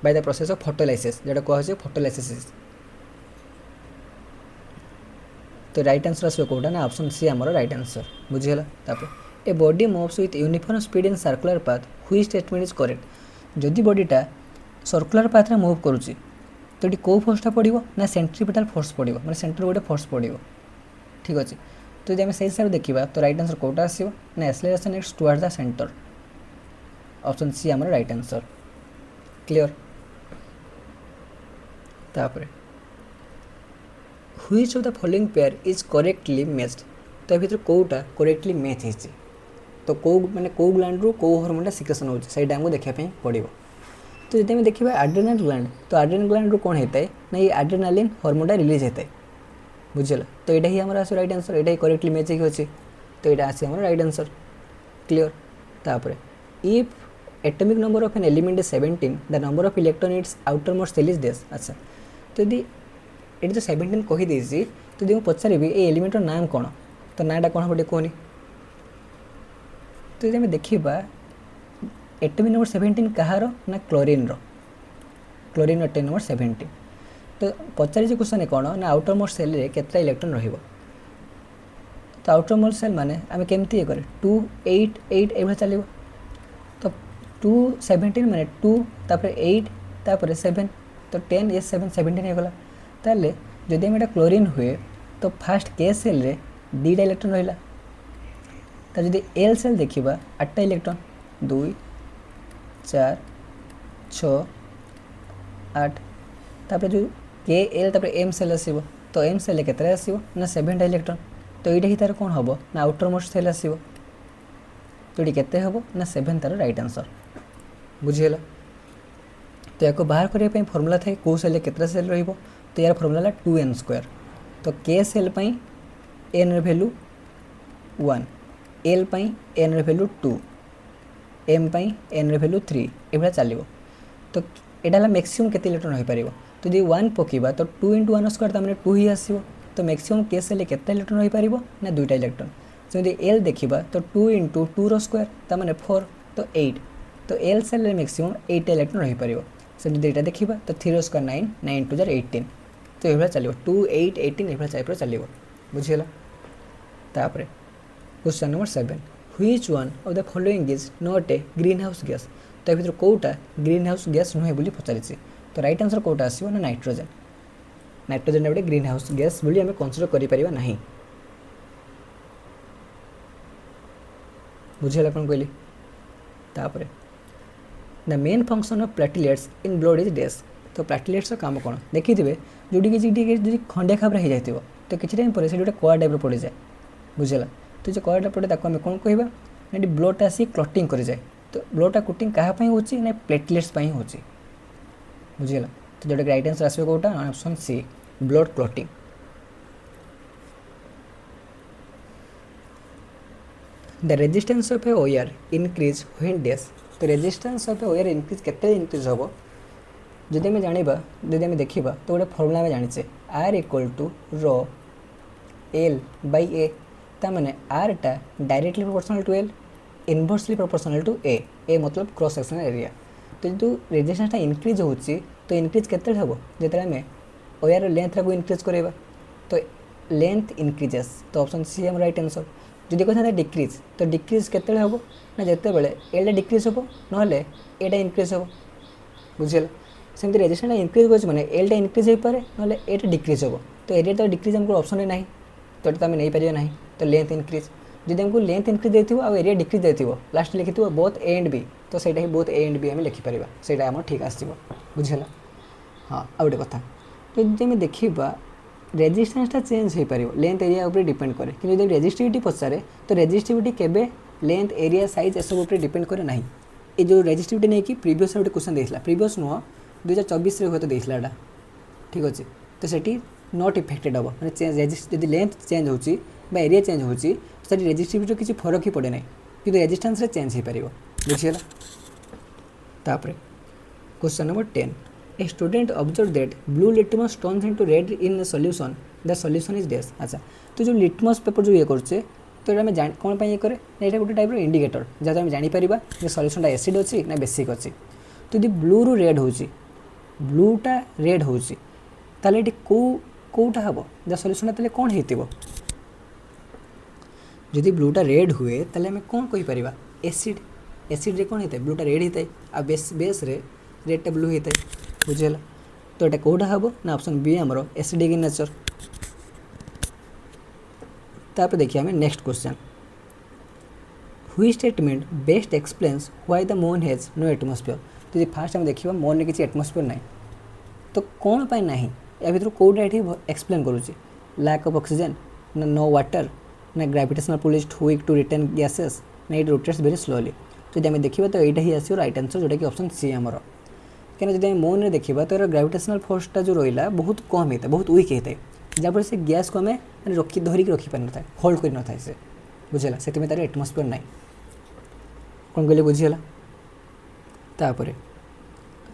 by the process of photolysis, जोटा कह फोटोलाइसिस। तो राइट आंसर आसो कौटा ना ऑप्शन सी आमर राइट आंसर, बुझीगला। तापर a body moves with uniform speed in circular path, which statement is correct. जदि बॉडीटा सर्कुलर पाथ में मूव करुच्ची तो ये कौ फोर्सटा पड़ो ना सेंट्रीपिटाल फोर्स पड़ो, मैंने सेंटर गोटे फोर्स पड़ो, ठीक अच्छे। तो जब आम से हिसाब से देखा तो राइट आंसर कौटा आसो ना acceleration x towards the centre, option C आमर राइट आंसर। क्लियर। तापर which of the following pair is correctly matched. तो ये भर कौटा करेक्टली मैच होती, तो कौ मैंने कौ ग्लैंड रू कौ हार्मोन सिक्रेशन होता आमको देखापी पड़ो। तो जब देखा एड्रेनाल ग्लैंड, तो एड्रेनाल ग्लैंड रू कौन होता है ना ये एड्रेनालिन हार्मोनटा रिलीज होता है, बुझल। तो यहाँ ही आम आस राइट आंसर, यहाँ करेक्टली मैच होगी अच्छे। तो यहाँ आस राइट आंसर। क्लियर तापर if atomic number of an element is 17 the number of electron its outer most shell is this अच्छा तो यदि ये जो 17 कही देसी तो यदि पचारि ये एलिमेंटर नाम कौन तो नाटा कौन हम कहनी तो यदि देखा एटॉमिक नंबर 17 कहार ना क्लोरीन एटॉमिक नंबर 17 तो पचारि क्वेश्चन कौन ना आउटर मोस्ट सेल रे केतटा इलेक्ट्रॉन रहिबो तो आउटर मोस्ट सेल माने आम केमती ये करे 2 8 8 एभा चलो तो 2 17 माने 2 तापर 8 तापर 7 तो 10 ये 7 17 हो गला ताले जदि हम क्लोरीन हुए तो फास्ट के सेल रे दीटा इलेक्ट्रॉन रहिला तो जदि एल सेल देखिबा 8टा इलेक्ट्रॉन 2 4 6 8 तापर जो के एल तापर एम सेल आसीबो तो एम सेल केतरा आसीबो ना 7टा इलेक्ट्रॉन तो ये तार कौन हम ना आउटर मोस्ट सेल आसो तो ये केते हम ना 7 तार राइट आंसर बुझीगला तो या बाहर करने फर्मूला थाए कौ सेल केतटा सेल रहिबो तो यार फर्मूला 2n² तो के सेल पई एन र वैल्यू 1 एल पई एन र वैल्यू 2 एम पई एन र वैल्यू 3 एभला चलिबो तो एटा मैक्सिमम केते इलेक्ट्रॉन हो पारिबो तो यदि 1 पकेबा तो 2 × 1² तार माने 2 ही आसीबो तो मैक्सिमम के सेल केते इलेक्ट्रॉन हो पारिबो ना 2टा इलेक्ट्रॉन तो यदि एल देखिबा तो 2 × 2 रो स्क्वायर तार माने 4 तो 8 तो एल सेल रे मैक्सिमम 8 इलेक्ट्रॉन हो पारिबो से यदि एटा देखिबा तो 3 रो स्क्वायर 9 9 × 2 = 18 तो एभला चलिबो 2 8 18 एभला टाइप रो चलिबो बुझियला तापरे question number 7 which one of the following is not a green house gas तो भीतर कोटा ग्रीन हाउस गैस नुहे बोली पचारिछि तो राइट आंसर कोटा आसीबो ना नाइट्रोजन नाइट्रोजन गोटे ग्रीन हाउस गैस बोली आम कनसीडर करिपरिबा नाही बुझिला कौन कहली तापरे the main function of platelets in blood is dash तो प्लेटलेट्स काम कौन देखिए जोटी किसी खंडिया खाबरा हो जाए तो किसी टाइम पर गोटे कड़ा टाइप पड़ जाए बुझेगा तो जो कड़ा पड़े आम कौन कह ना ब्लडटा आसी क्लटिंग कर जाए तो ब्लडटा क्लटिंग क्या ना प्लेटलेट्स हो बुझेगा तो जोटा राइट आंसर आसो कौटा option C blood clotting the resistance of a wire increase when dash तो resistance of a wire increase केते इनक्रीज हम जदि आम जाना जदि आम देखा तो गोटे फर्मूला आम जाने R equal to rho L by A ताने आर टा directly proportional to L inversely proportional to A मतलब क्रॉस सेक्शनल एरिया तो जो रेजिस्टेंस इनक्रीज हो तो इनक्रीज केते हम जो आम वायर लेंथ को इनक्रीज करवा तो लेंथ इनक्रीजेस तो ऑप्शन सी एम राइट आंसर जदि कहते डिक्रीज तो डिक्रीज केते हम ना जिते बड़े एल डिक्रीज हम ना एटा इनक्रीज हम बुझे सेमती रेजिस्टेंस इनक्रीज कर मैंने एल टा इनक्रीज हो पाए ना एटा डिक्रीज हम तो एरिया तो डिक्रीज हमको ऑप्शन ना तो आम नहीं पार ना तो लेंथ इनक्रीज जब हमको लेंथ इनक्रीज देती आ एरिया डिक्रीज देती लास्ट लिखी बोथ ए एंड बी तो सही बोथ ए एंड बी आम लिखिपर से ठीक आसो बुझेगा हाँ आ गए कथा तो जब देखा रेजिस्टेंसटा चेंज हो पार लेंथ एरिया उपर डिपेंड करे कि जब रेजिस्टिविटी पचारे तो रेजिस्टिविटी केबे लेंथ एरिया साइज एसब उपर डिपेंड करे ना ये जो रेजिस्टिविटी नहीं कि प्रीवियस गोटे क्वेश्चन देता प्रीवियस नुह 2024 हूँ देता ठीक अच्छे तो सेठी नॉट इफेक्टेड हम मैंने चेंज जब लेंथ चेंज हो एरिया चेंज हो रेजिस्टिविटी किसी फरक ही पड़े ना कि रेजिस्टेंस चेंज हो पार बुझीगला तापर question number 10 a student observe that blue litmus turns into red in solution the solution is dash अच्छा तो जो लिटमस पेपर जो ये करछे तो ये आम कौन ये करे ये गोटे टाइप इंडिकेटर जहाँ आम जापर जे सॉल्यूशनटा एसिड अच्छी ना बेसिक अच्छी तो यदि ब्लू रु रेड हो ब्लूटा रेड हो कौटा हम जहाँ सॉल्यूशनटा कौन हो जदि ब्लूटा रेड हुए ताले आम कौन कहीपर एसिड एसिड रे कौन होता है ब्लूटा रेड होता है आ बेस रे रेडटा ब्लू होता है बुझेगा तो ये कौटा हम ना ऑप्शन बी आमर एसिडिक इन नेचर तापर देखिए हमें next question which statement best explains why the moon has no atmosphere तो फास्ट आम देखा मून में किसी एटमॉस्फेयर ना तो कौन पाई ना या भर कौटा ये एक्सप्लेन करुच्ची लैक ऑफ ऑक्सीजन ना नो वाटर ना gravitational pull is too weak to retain gases ना इट रोटेट्स वेरी स्लोली तो जब देखा तो यहाँ ही आसो राइट आंसर जोटा कि ऑप्शन सी आमर क्या जब मून में देखा तो ग्रेविटेशनल फोर्सटा जो रहा बहुत कम होता है बहुत वीक होता है जहाँपर से गैस को आम धरिकी रखी पार ना होल्ड कर न था से बुझेगा से तार एटमॉस्फेयर ना कौन कहले बुझीगला तापर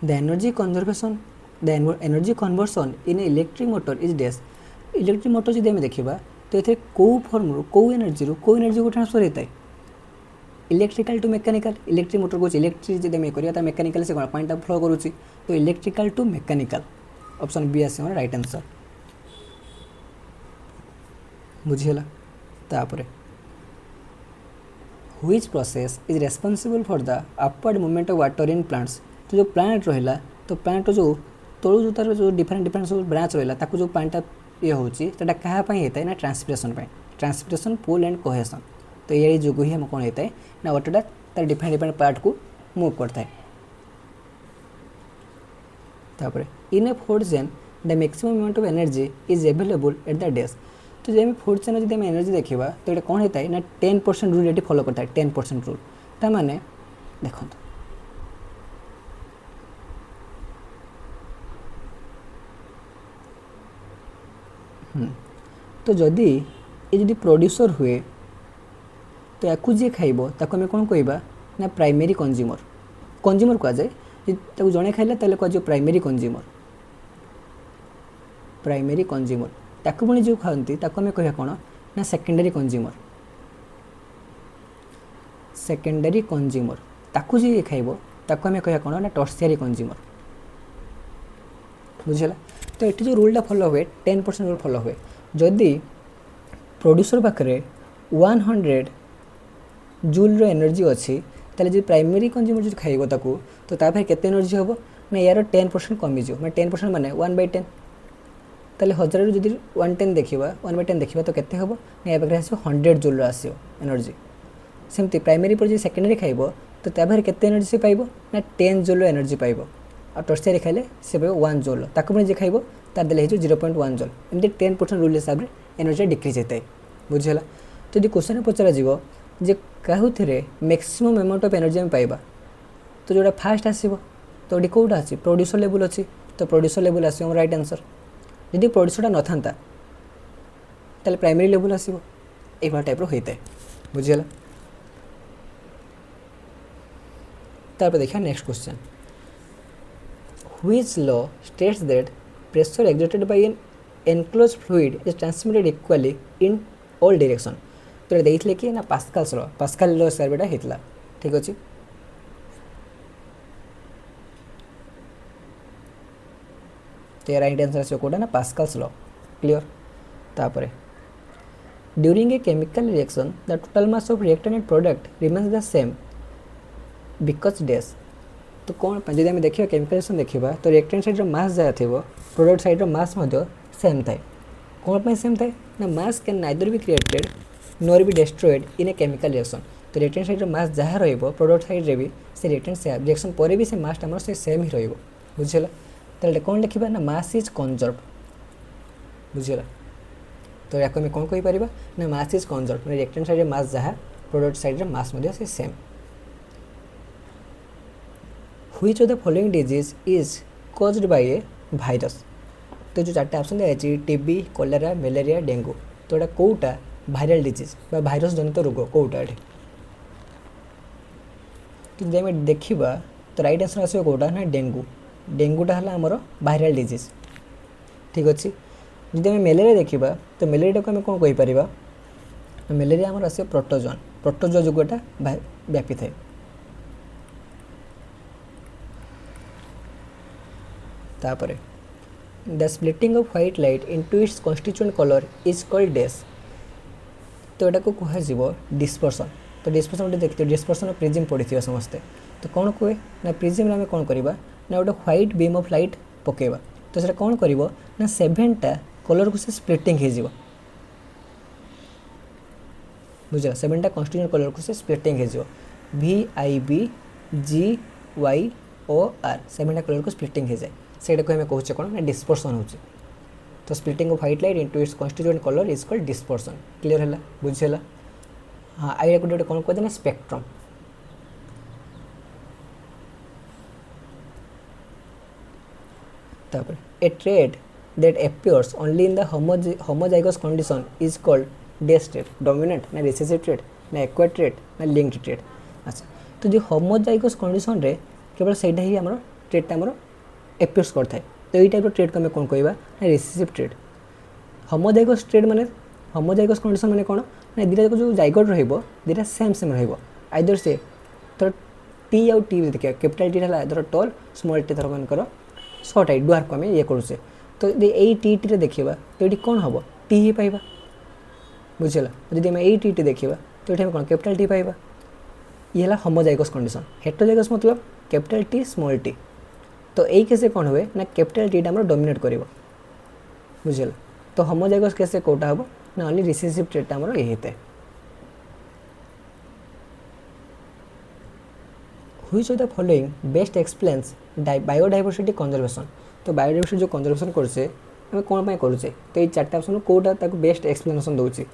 the energy conservation the energy conversion in electric motor is dash electric motor जब आम देखा तो ये कौ फर्म कौ एनर्जी को ट्रांसफर होता है electrical to mechanical electric motor को इलेक्ट्रिक जब आम करा मेकानिकल से कौन पानी फ्लो करुच्ची तो electrical to mechanical option B आस राइट आंसर बुझीगला तापर which process is responsible for the upward movement of water in plants तो जो प्लांट रहा तो प्लांट जो तलू जो तार जो डिफरेंट डिफरेंट सब ब्रांच रहा जो पानीटा ये होता क्या होता है ना ट्रांसपिरेशन पुल एंड कोहेसन तो ये जो ही हम कौन होता है ना वाटरटा तार डिफरेंट डिफरेंट पार्ट को मूव करता है तापर in a food chain the maximum amount of energy is available at the dash तो जब फोर्थ चेन जब एनर्जी देखा तो ये कौन होता है ना 10% रूल ये फॉलो करता है 10% रूल ता माने देखो तो जदि ये जदि प्रोड्यूसर हुए तो या जी खाइब ताको आम कौन कहवा ना प्राइमरी कंज्यूमर कंज्यूमर कह जाए जड़े खाइला ताले कह प्राइमरी कंज्यूमर ताको पुणी जो खाती ताको आम कह कौन ना सेकेंडरी कंज्यूमर ताको जी खाइब ताको आम कह कौन ना टर्शियरी कंज्यूमर बुझीगला तो ये जो रूलटा फॉलो हुए 10% रूल फॉलो हुए जदि प्रोड्यूसर पाखे 100 जूल एनर्जी अच्छी ताले जो प्राइमरी कंज्यूमर जो खाइब ताको तो तापर केते एनर्जी हम ना यार 10% कमिज मैं 10% माने 1/10 ताले 1000 जदि 110 देखा 1/10 देखा तो केते हम ना या पाखे आसो 100 जूल आसो एनर्जी सेमती प्राइमरी पर जो सेकेंडरी खाइब तो तापर केते एनर्जी से पाइब ना 10 जूल एनर्जी पाइब और टर्शियरी खाइले से पाइब 1 जूल ताको पुणी जे खाइब तार देले 0.1 जूल एमती 10% रूल हिसाब से एनर्जी डिक्रीज होता है बुझीगला तो यदि क्वेश्चन पचरा जीवो जे कहूँ मैक्सिमम अमाउंट ऑफ एनर्जी आम पाइबा तो जोड़ा फास्ट आसो तो ये कौटा अच्छी प्रोड्यूसर लेवल अच्छी तो प्रोड्यूसर लेवल आसो राइट आंसर जदि प्रोड्यूसरटा न था ताले प्राइमरी लेवल आसो ये टाइप होता है बुझीगला तापर देखा next question which law states that pressure exerted by an enclosed fluid is transmitted equally in all direction तो देखिए कि ना पास्कल लॉ सर्वेटा होता ठीक अच्छे तो ये राइट आंसर आसो कौटा ना पास्कल्स लॉ क्लियर तापर during a chemical reaction the total mass of reactant product remains the same because dash तो कौन जब आम देखा केमिकल रिएक्शन देखा तो रिएक्टेंट साइड मास जहाँ थी प्रोडक्ट साइड मास सेम थाए कौन सेम थाए ना मास can neither be created nor be destroyed in a chemical reaction तो रिएक्टेंट साइड मास जहाँ प्रोडक्ट साइड रे भी से रिएक्टेंट से रिएक्शन पर भी से मास आम से सेम ही बुझीगला तो कौन लिखा ना मास इज कंजर्व बुझीगला तो या आम कौन कहीपर ना mass is conserve reactant side mass जहाँ प्रोडक्ट साइड मास से same which of the following disease is caused by a virus तो जो 4टा ऑप्शन दिखाई टीबी कलेरा मलेरिया डेंगू तो यहाँ कौटा भाइराल डिजीज भाइरस जनित रोग कौटा ये तो जब आम देखा तो राइट आंसर आसो कौटा ना डेंगूटा है आमर भाइराल डिजीज ठीक अच्छे जब आम मलेरिया देखा तो मलेरिया को आम कौन कहीपर मलेरिया आमर आस प्रोटोजोआ जोगटा व्यापी थाए तापर the splitting of white light into its constituent colour is called dash तो यहाँ को कह डिस्पर्सन तो डिस्पर्सन देखते डिस्पर्सन प्रिज्म पड़ी थी समस्ते तो कौन कहे ना प्रिज्म आम कौन करवा ना गोटे व्हाइट बीम ऑफ लाइट पकेबा तो सेटा कौन कर ना 7टा कलर को से स्प्लिटिंग हो बुझा 7टा कॉन्स्टिट्यूएंट कलर को से स्प्लिटिंग हो VIBGYOR 7टा कलर को स्प्लिटिंग हो जाए से कहे कहे कौन ना डिस्पर्सन हो तो splitting of white light into its constituent colour is called dispersion clear है बुझीगला हाँ आई गोटे कौन कहते ना स्पेक्ट्रम तापर ए trait that appears only in the homozygous condition is called dash trait dominant ना रिसेसिव ट्रेट ना एक्वायर्ड ट्रेट ना लिंक्ड ट्रेट अच्छा तो जो होमोजाइगस कंडीशन रे केवल सेटा ही हमर ट्रेडटा हमर एपियर्स करथाय। तो एई टाइप ट्रेड को हम कोन कहबा ना रिसेसिव ट्रेड। होमोजाइगस ट्रेड माने होमोजाइगस कंडीशन माने कोन ना दिटा जो जाइगोट रहइबो दिटा सेम सेम रहइबो आइदर से तो टी आउ टी देखिए कैपिटल टी हला धर टॉल स्मॉल टी धर मन करो शॉर्ट हाइट डुआर को हम ये करूसे। तो यदि एई टी टी रे देखिबा तो एटी कोन हबो टी ही पाइबा बुझला। यदि हम एई टी टी देखिबा तो एठी हम कोन कैपिटल टी पाइबा। ये हला होमोजाइगस कंडीशन। हेटेरोजाइगस मतलब कैपिटल टी स्मॉल टी। तो एई केसे कोन होवे ना कैपिटल टी हमर डोमिनेट करिवो बुझला। तो होमोजाइगस केसे कोटा हबो ना ओनली रिसेसिव ट्रेड हमर एही हेते। Which of the following best explains biodiversity conservation? तो बायोडाइवर्सिटी जो कंजर्वेशन करछे हम कोन पय करूछे तो ये चारटा ऑप्शन कोटा ताको बेस्ट एक्सप्लेनेशन दोछि।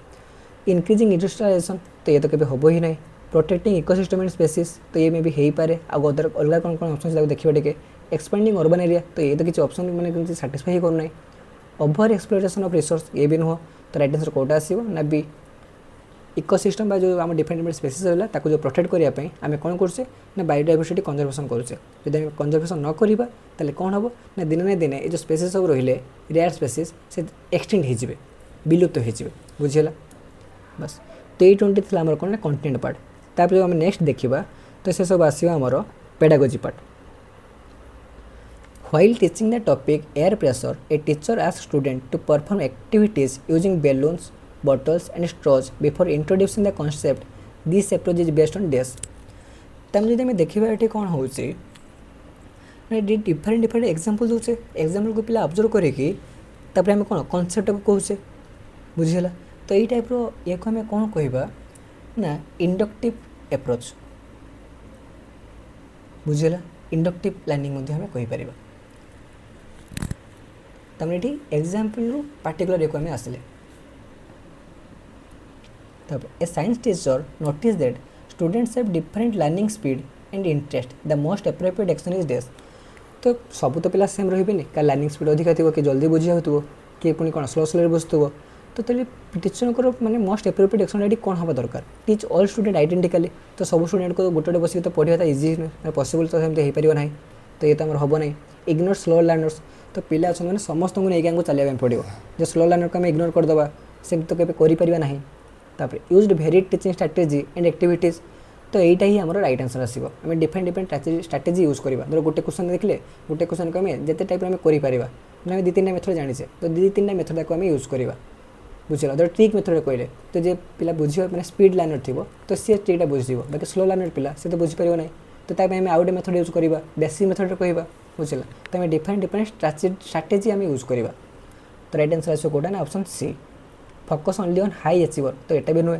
इंक्रीजिंग इंडस्ट्रियलाइजेशन तो ये तो केबे होबो ही नहीं। प्रोटेक्टिंग इकोसिस्टम एंड स्पेसीज तो ये मे भी हेई पारे आ अदर अलगा कोन कोन ऑप्शन ताको देखिबा टिके। एक्सपेंडिंग अर्बन एरिया तो ये तो किछि ऑप्शन माने किछि सैटिस्फाई करू नहीं। ओवर एक्सप्लोरेशन ऑफ रिसोर्स ये भी नुह। तो राइट आंसर कोटा आसीबो ना बी इकोसिस्टम बा जो आम डिफरेंट डिफरेंट स्पेसीज रहला ताको जो प्रोटेक्ट करिया पई आमे कोन करछे ना बायोडाइवर्सिटी कंजर्वेशन करछे। जदि हम कंजर्वेशन न करिबा ताले कोन हबो ना दिन ने दिन ए जो स्पेसीज सब रहिले रेयर स्पेसीज से एक्सटेंड हो जिवे विलुप्त हो जिवे बुझिला बस। तो ये 20 थिला हमर कोन ना कंटेंट पार्ट। तापर जो हम नेक्स्ट देखिबा तो से सब आसीबा हमर pedagogy part. While teaching the topic air pressure, a teacher asks students to perform activities using balloons, bottles and straws before introducing the concept. This approach is based on dash. तम जदि हमें देखिबा एठी कोन होउची ना डिफरेंट डिफरेंट एग्जांपल दोचे। एग्जांपल को पिला ऑब्जर्व करे कि तापर हमें कोन कांसेप्ट को कहउचे बुझिला। तो एई टाइप रो ये को हमें कोन कहबा ना इंडक्टिव अप्रोच बुझिला। इंडक्टिव प्लानिंग मध्ये हमें कहि परिबा। तमने एठी एग्जांपल रो पर्टिकुलर एको हमें आसले। तब a science teacher noticed that students have different learning speed and interest. The most appropriate action is this. तो सब तो पिला सेम रहिबेनी का लर्निंग स्पीड अधिक थिबो कि जल्दी बुझी होतबो कि पुनी कोन स्लो स्लो बुझतबो। तो तले टीचर को माने मोस्ट एप्रोप्रिएट एक्शन एडी कोन हबा दरकार टीच ऑल स्टूडेंट आइडेंटिकली। तो सब स्टूडेंट को गोटे बसी तो पढ़िया इजी पॉसिबल तो सेमते हे परिबो नाही। तो ये तो हमर हबो नाही। इग्नोर स्लो लर्नर्स तो पिला अछन माने समस्त को नै को चलिया पड़िबो। जे स्लो लर्नर को हम इग्नोर कर दबा सेम तो केबे करि परिबा नाही। तापर used very teaching strategy and activities तो यहीटा ही हमर राइट आंसर आसीबो। हम डिफरेंट डिफरेंट स्ट्रैटेजी यूज करबा। धर गोटे क्वेश्चन देखले गोटे क्वेश्चन को हम जते टाइप हम करि परिबा हम दि तीन मेथड जानि छे तो दि तीन मेथड को हम यूज करबा बुझिला। धर ट्रिक मेथड कहले तो जे पिला बुझियो माने स्पीड लर्नर थिबो तो से ट्रिकटा बुझिबो बाकी स्लो लर्नर पिला से तो बुझि परिबो नै। तो ताइ हम आउट मेथड यूज करबा बेसिक मेथड कहबा बुझिला। तो हम डिफरेंट डिफरेंट स्ट्रैटेजी हम यूज करबा। तो राइट आंसर आसो कोटा ना option C focus only on high achiever. तो एटा भी नुहे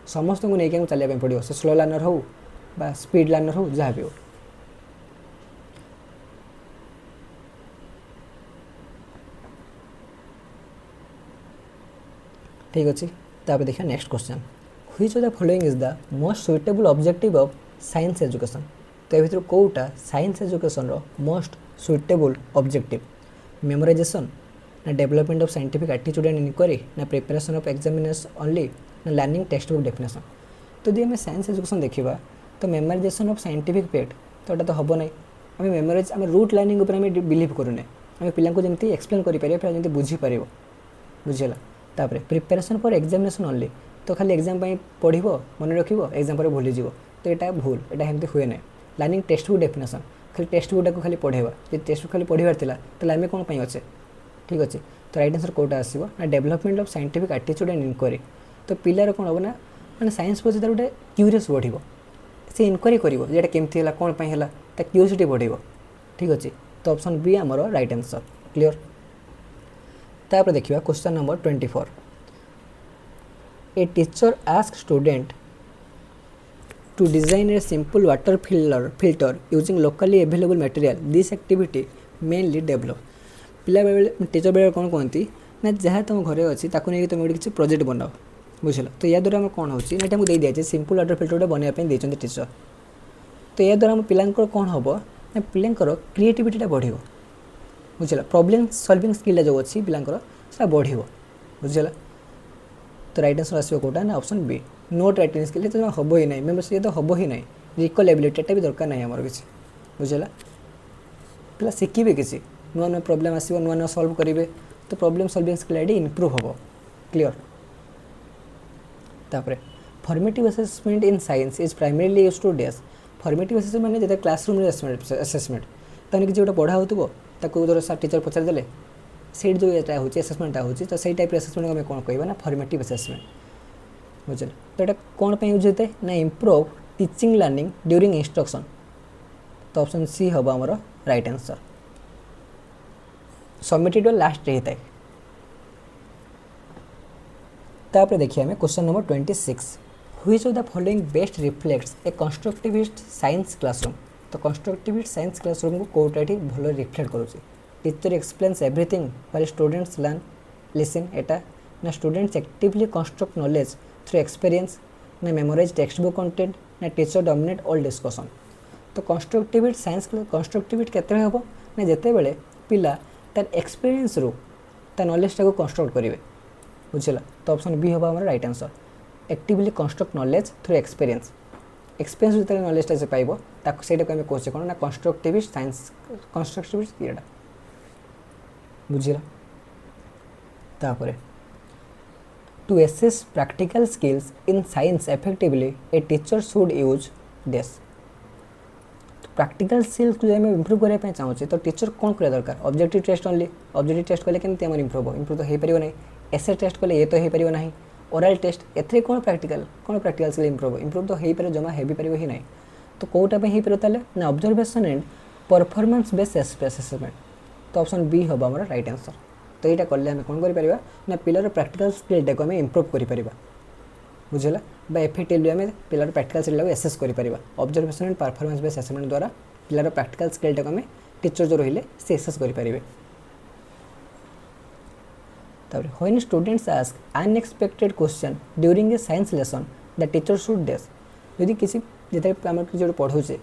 समस्त को नहीं चलिया पड़ो से स्लो लर्नर हो बा स्पीड लर्नर हो जहाँ भी हो। ठीक अच्छे। तापर देखिए next question which of the following is the most suitable objective of science education. तो ये कौटा साइंस एजुकेशन रो मोस्ट सुइटेबल ऑब्जेक्टिव मेमोराइजेशन ना development of scientific attitude and inquiry ना प्रिपरेशन ऑफ एग्जामिनेशन ओनली ना लर्निंग टेक्स्ट बुक डेफिनेशन। तो यदि हमें साइंस एजुकेशन देखा तो मेमोराइजेशन ऑफ साइंटिफिक फैक्ट तो एटा तो हम ना आम मेमोराइज आम रूट लर्निंग उपर आम बिलीव करूने आम पिला जमी एक्सप्लेन करें जमी बुझीपर बुझेगा। तापर प्रिपरेशन फॉर एग्जामिनेशन ओनली तो खाली एग्जाम पढ़ मन रख एग्जाम पर भूलीज तो यहाँ भूल यहाँ एमती हुए ना। लर्निंग टेक्स्ट बुक डेफिनेशन खाली टेक्स्ट बुकटा को खाली पढ़ेगा जो टेक्स्ट बुक खाली पढ़ार तो आम कौन अच्छे ठीक अच्छे। तो राइट आंसर कौटा आसो ना development of scientific attitude and inquiry. तो पिलार कौन हम ना मैंने साइंस प्रति तार गोटे क्यूरीयस बढ़ो से इनक्वारी कर केमती है कौन है क्यूरीयोसिटी बढ़ो ठीक अच्छे। तो ऑप्शन बी आमर राइट आंसर क्लियर। तापर देखिए question number 24 a teacher ask student to design a simple water filter using locally available material this activity mainly develop. पिला बेले टीचर बेले कौन कहती ना जहाँ तुम घरे अच्छी नहीं तुम किसी प्रोजेक्ट बनाओ बुझल। तो या द्वारा कौन हो दे दिया सिंपल वाटर फिल्टर बनवाई टीचर। तो या द्वारा पिला कौन हम ना पिलांर क्रिएटिविटीटा बढ़ बुझल प्रॉब्लम सॉल्विंग स्किल जो अच्छी पिलांर से बढ़ बुझल। तो राइट आंसर आसो कौटा ना option B not writing skill तो हम ही ना मेमोरी ये तो हम ही ना रिकलेबिलिटी एटा भी दरकार नहीं आमर किसी बुझेगा पिला शिखिबे किसी नुआ नुआ प्रॉब्लम आसीबो नुआ नुआ सॉल्व करेंगे तो प्रॉब्लम सॉल्विंग स्किल आईडी इंप्रूव हम क्लियर तापरे formative assessment in science is primarily use to dash formative assessment माने जब क्लासरूम असेसमेंट तने किसी गोटे पढ़ा होतबो ताको धर सर टीचर पचार देले सेट जो एटा होची असेसमेंट होची तो सेई टाइप असेसमेंट हमें कोन कहबा ना फॉर्मेटिव असेसमेंट बुझल तो एटा कोन पे यूज होते ना improve teaching learning during instruction तो ऑप्शन सी हम आमर राइट आंसर सबमिटेड लास्ट रहता है तापर देखिए हमें question number 26 which of the following best reflects a constructivist science classroom तो कंस्ट्रक्टिविस्ट साइंस क्लासरूम को कोटा भल रिफ्लेक्ट करुँचे teacher explains everything while students learn listen एटा ना students actively construct knowledge through experience ना मेमोराइज टेक्स्ट बुक कंटेंट ना टीचर डोमिनेट ऑल डिस्कशन तो कंस्ट्रक्टिविस्ट साइंस कंस्ट्रक्टिविस्ट केते हम ना जिते बड़े पिला तार एक्सपीरियंस रू ता नॉलेज टाको कंस्ट्रक्ट करेंगे बुझला तो ऑप्शन बी हम हमारा right answer actively construct knowledge through experience experience जो नॉलेज से पाइब ताको सेटा को हमें कहे कौन ना कंस्ट्रक्टिविस्ट साइंस कंस्ट्रक्टिविस्ट ये बुझला तापर to assess practical skills in science effectively a teacher should use dash practical skills को हमें इंप्रूव करने चाहूँचे तो टीचर कौन करा दरकार objective test only objective test कले केमती आम इंप्रूव इंप्रूव तो हो पार नहीं एसे टेस्ट कले ये तो हो पार नहीं ओरल टेस्ट एथरे कौन प्रैक्टिकल स्किल इंप्रूव तो हो पारे जमा हो पार ही ना तो कौटा हो पारे ना observation and performance based assessment तो ऑप्शन बी हम हमारा राइट आंसर तो यहाँ कले आम कौन कर ना पिलार प्रैक्टिकल स्किल टाक इंप्रूव कर बुझला इफेक्टिवली आम पिलार प्रैक्टिकल स्किल को एसेस कर observation and performance based assessment द्वारा पिलार प्रैक्टिकल स्किल टाक आम टीचर जो रही से एसेस करेंगे तापर when students ask unexpected question during a science lesson the teacher should dash यदि किसी जिते आम किसी पढ़ाऊे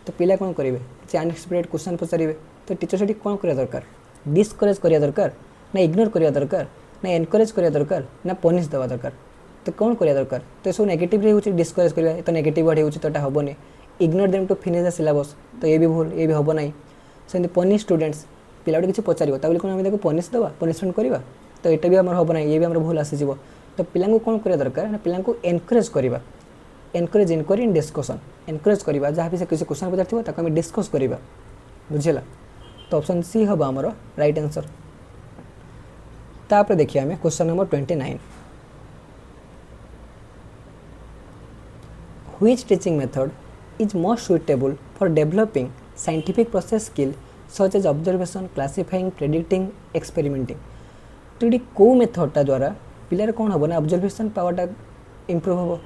तो पिला कौन करेंगे किसी अनएक्सपेक्टेड क्वेश्चन पचारे तो टीचर से कौन करा दरकार डिस्करेज करा दरकार ना इग्नोर करा दरकार ना एनकरेज करा दरकार ना पनिश देवा दरकार तो कौन करा दरकार तो सब नेगेटिव हो डिस्करेज करवा तो नेगेटिव वर्ड हो तो हेनी ignore them to finish the syllabus तो ये भी भूल ये भी हम ना सेमती पनिश स्टूडेंट्स पिला किसी पचार कौन आम पनिश देवा पनिशमेंट करवा तो ये भी आम हम ना ये भी आम भूल आसीज तो पिला कौन करा दरकार ना पिला एनकरेज करवा एनकरेज इनक्वारी इन डिस्कसन एनकरेज करवा जहाँ भी से किसी क्वेश्चन पचार आम डिस्कस करवा बुझेगा तो ऑप्शन सी हम आमर राइट आंसर तापर देखिए हमें question number 29 which teaching method is most suitable for developing scientific process skill such as observation classifying predicting experimenting तो ये कौ मेथडटा द्वारा पिलार कौन हम ना ऑब्जर्वेशन पावरटा इंप्रूव हम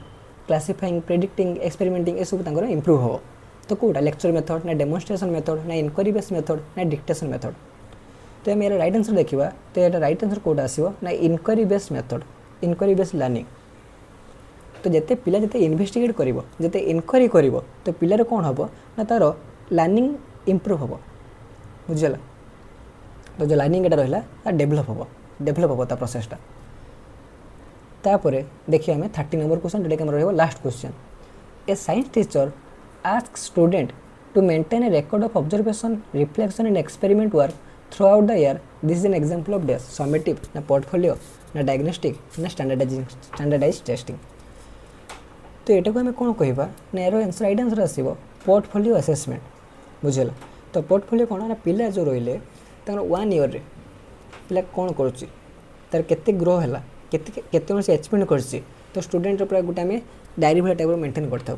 क्लासिफाइंग प्रेडिक्टिंग एक्सपेरिमेंटिंग ये सब इंप्रूव हम तो कौटा लेक्चर मेथड ना डेमोन्स्ट्रेशन मेथड ना इनक्वारी बेस्ड मेथड ना डिक्टेशन मेथड तो आम यार राइट आंसर देखा तो ये राइट आंसर कौटा आसो ना inquiry based method inquiry based learning तो जिते पिला जिते इन्वेस्टिगेट करते इनक्वारी कर तो पिलार कौन हम ना तार लर्निंग इंप्रूव हम बुझला तो जो लर्निंग एटा रहा डेभलप हम ता प्रोसेसटा तापर देखिए हमें 30 नंबर क्वेश्चन जोटा कि last question A science teacher ask student to maintain a record of observation, reflection and experiment work throughout the year. This is an example of this summative, na portfolio, na diagnostic, na standardized testing. तो ये को आम कौन कह ना यार आंसर राइट आंसर आसो पोर्टफोलियो असेसमेंट बुझेगा तो पोर्टफोलियो कौन ना पिला जो रही 1 ईयर रे पिला कौन करुच्ची तार केते ग्रो है केते से अचीवमेंट कर तो स्टूडेंट पूरा गोटे आम डायरी भाई टाइप मेंटेन करता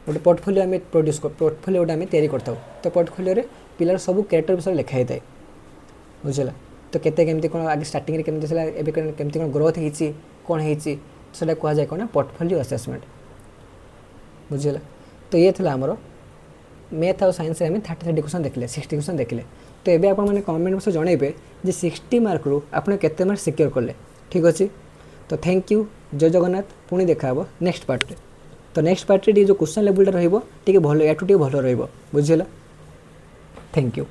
गोटे पोर्टफोलियो आम प्रोड्यूस पोर्टफोलियो गोटे आम तैयारी करता तो पोर्टफोलियो पिलार सब कैरेक्टर विषय लिखाई थाए बुझला तो केते केमती कौन आगे स्टार्टिंग रे केमती थिला एबे केमती कौन ग्रोथ होईची कौन होईची सेटा कहा जाए कौन ना पोर्टफोलियो असेसमेंट बुझला तो ये थिला हमरो मैथ और साइंस में 30 क्वेश्चन देखले 60 क्वेश्चन देखले तो ये आप कमेंट बक्स जनइबे जे 60 मार्क रू आपने केते मार्क सिक्योर करले ठीक अच्छे तो थैंक यू जय जगन्नाथ पुणी देखा नेक्स्ट पार्ट तो नेक्स्ट पार्ट जो क्वेश्चन लेवलटा रही भल या भल रहा बुझेगा थैंक यू।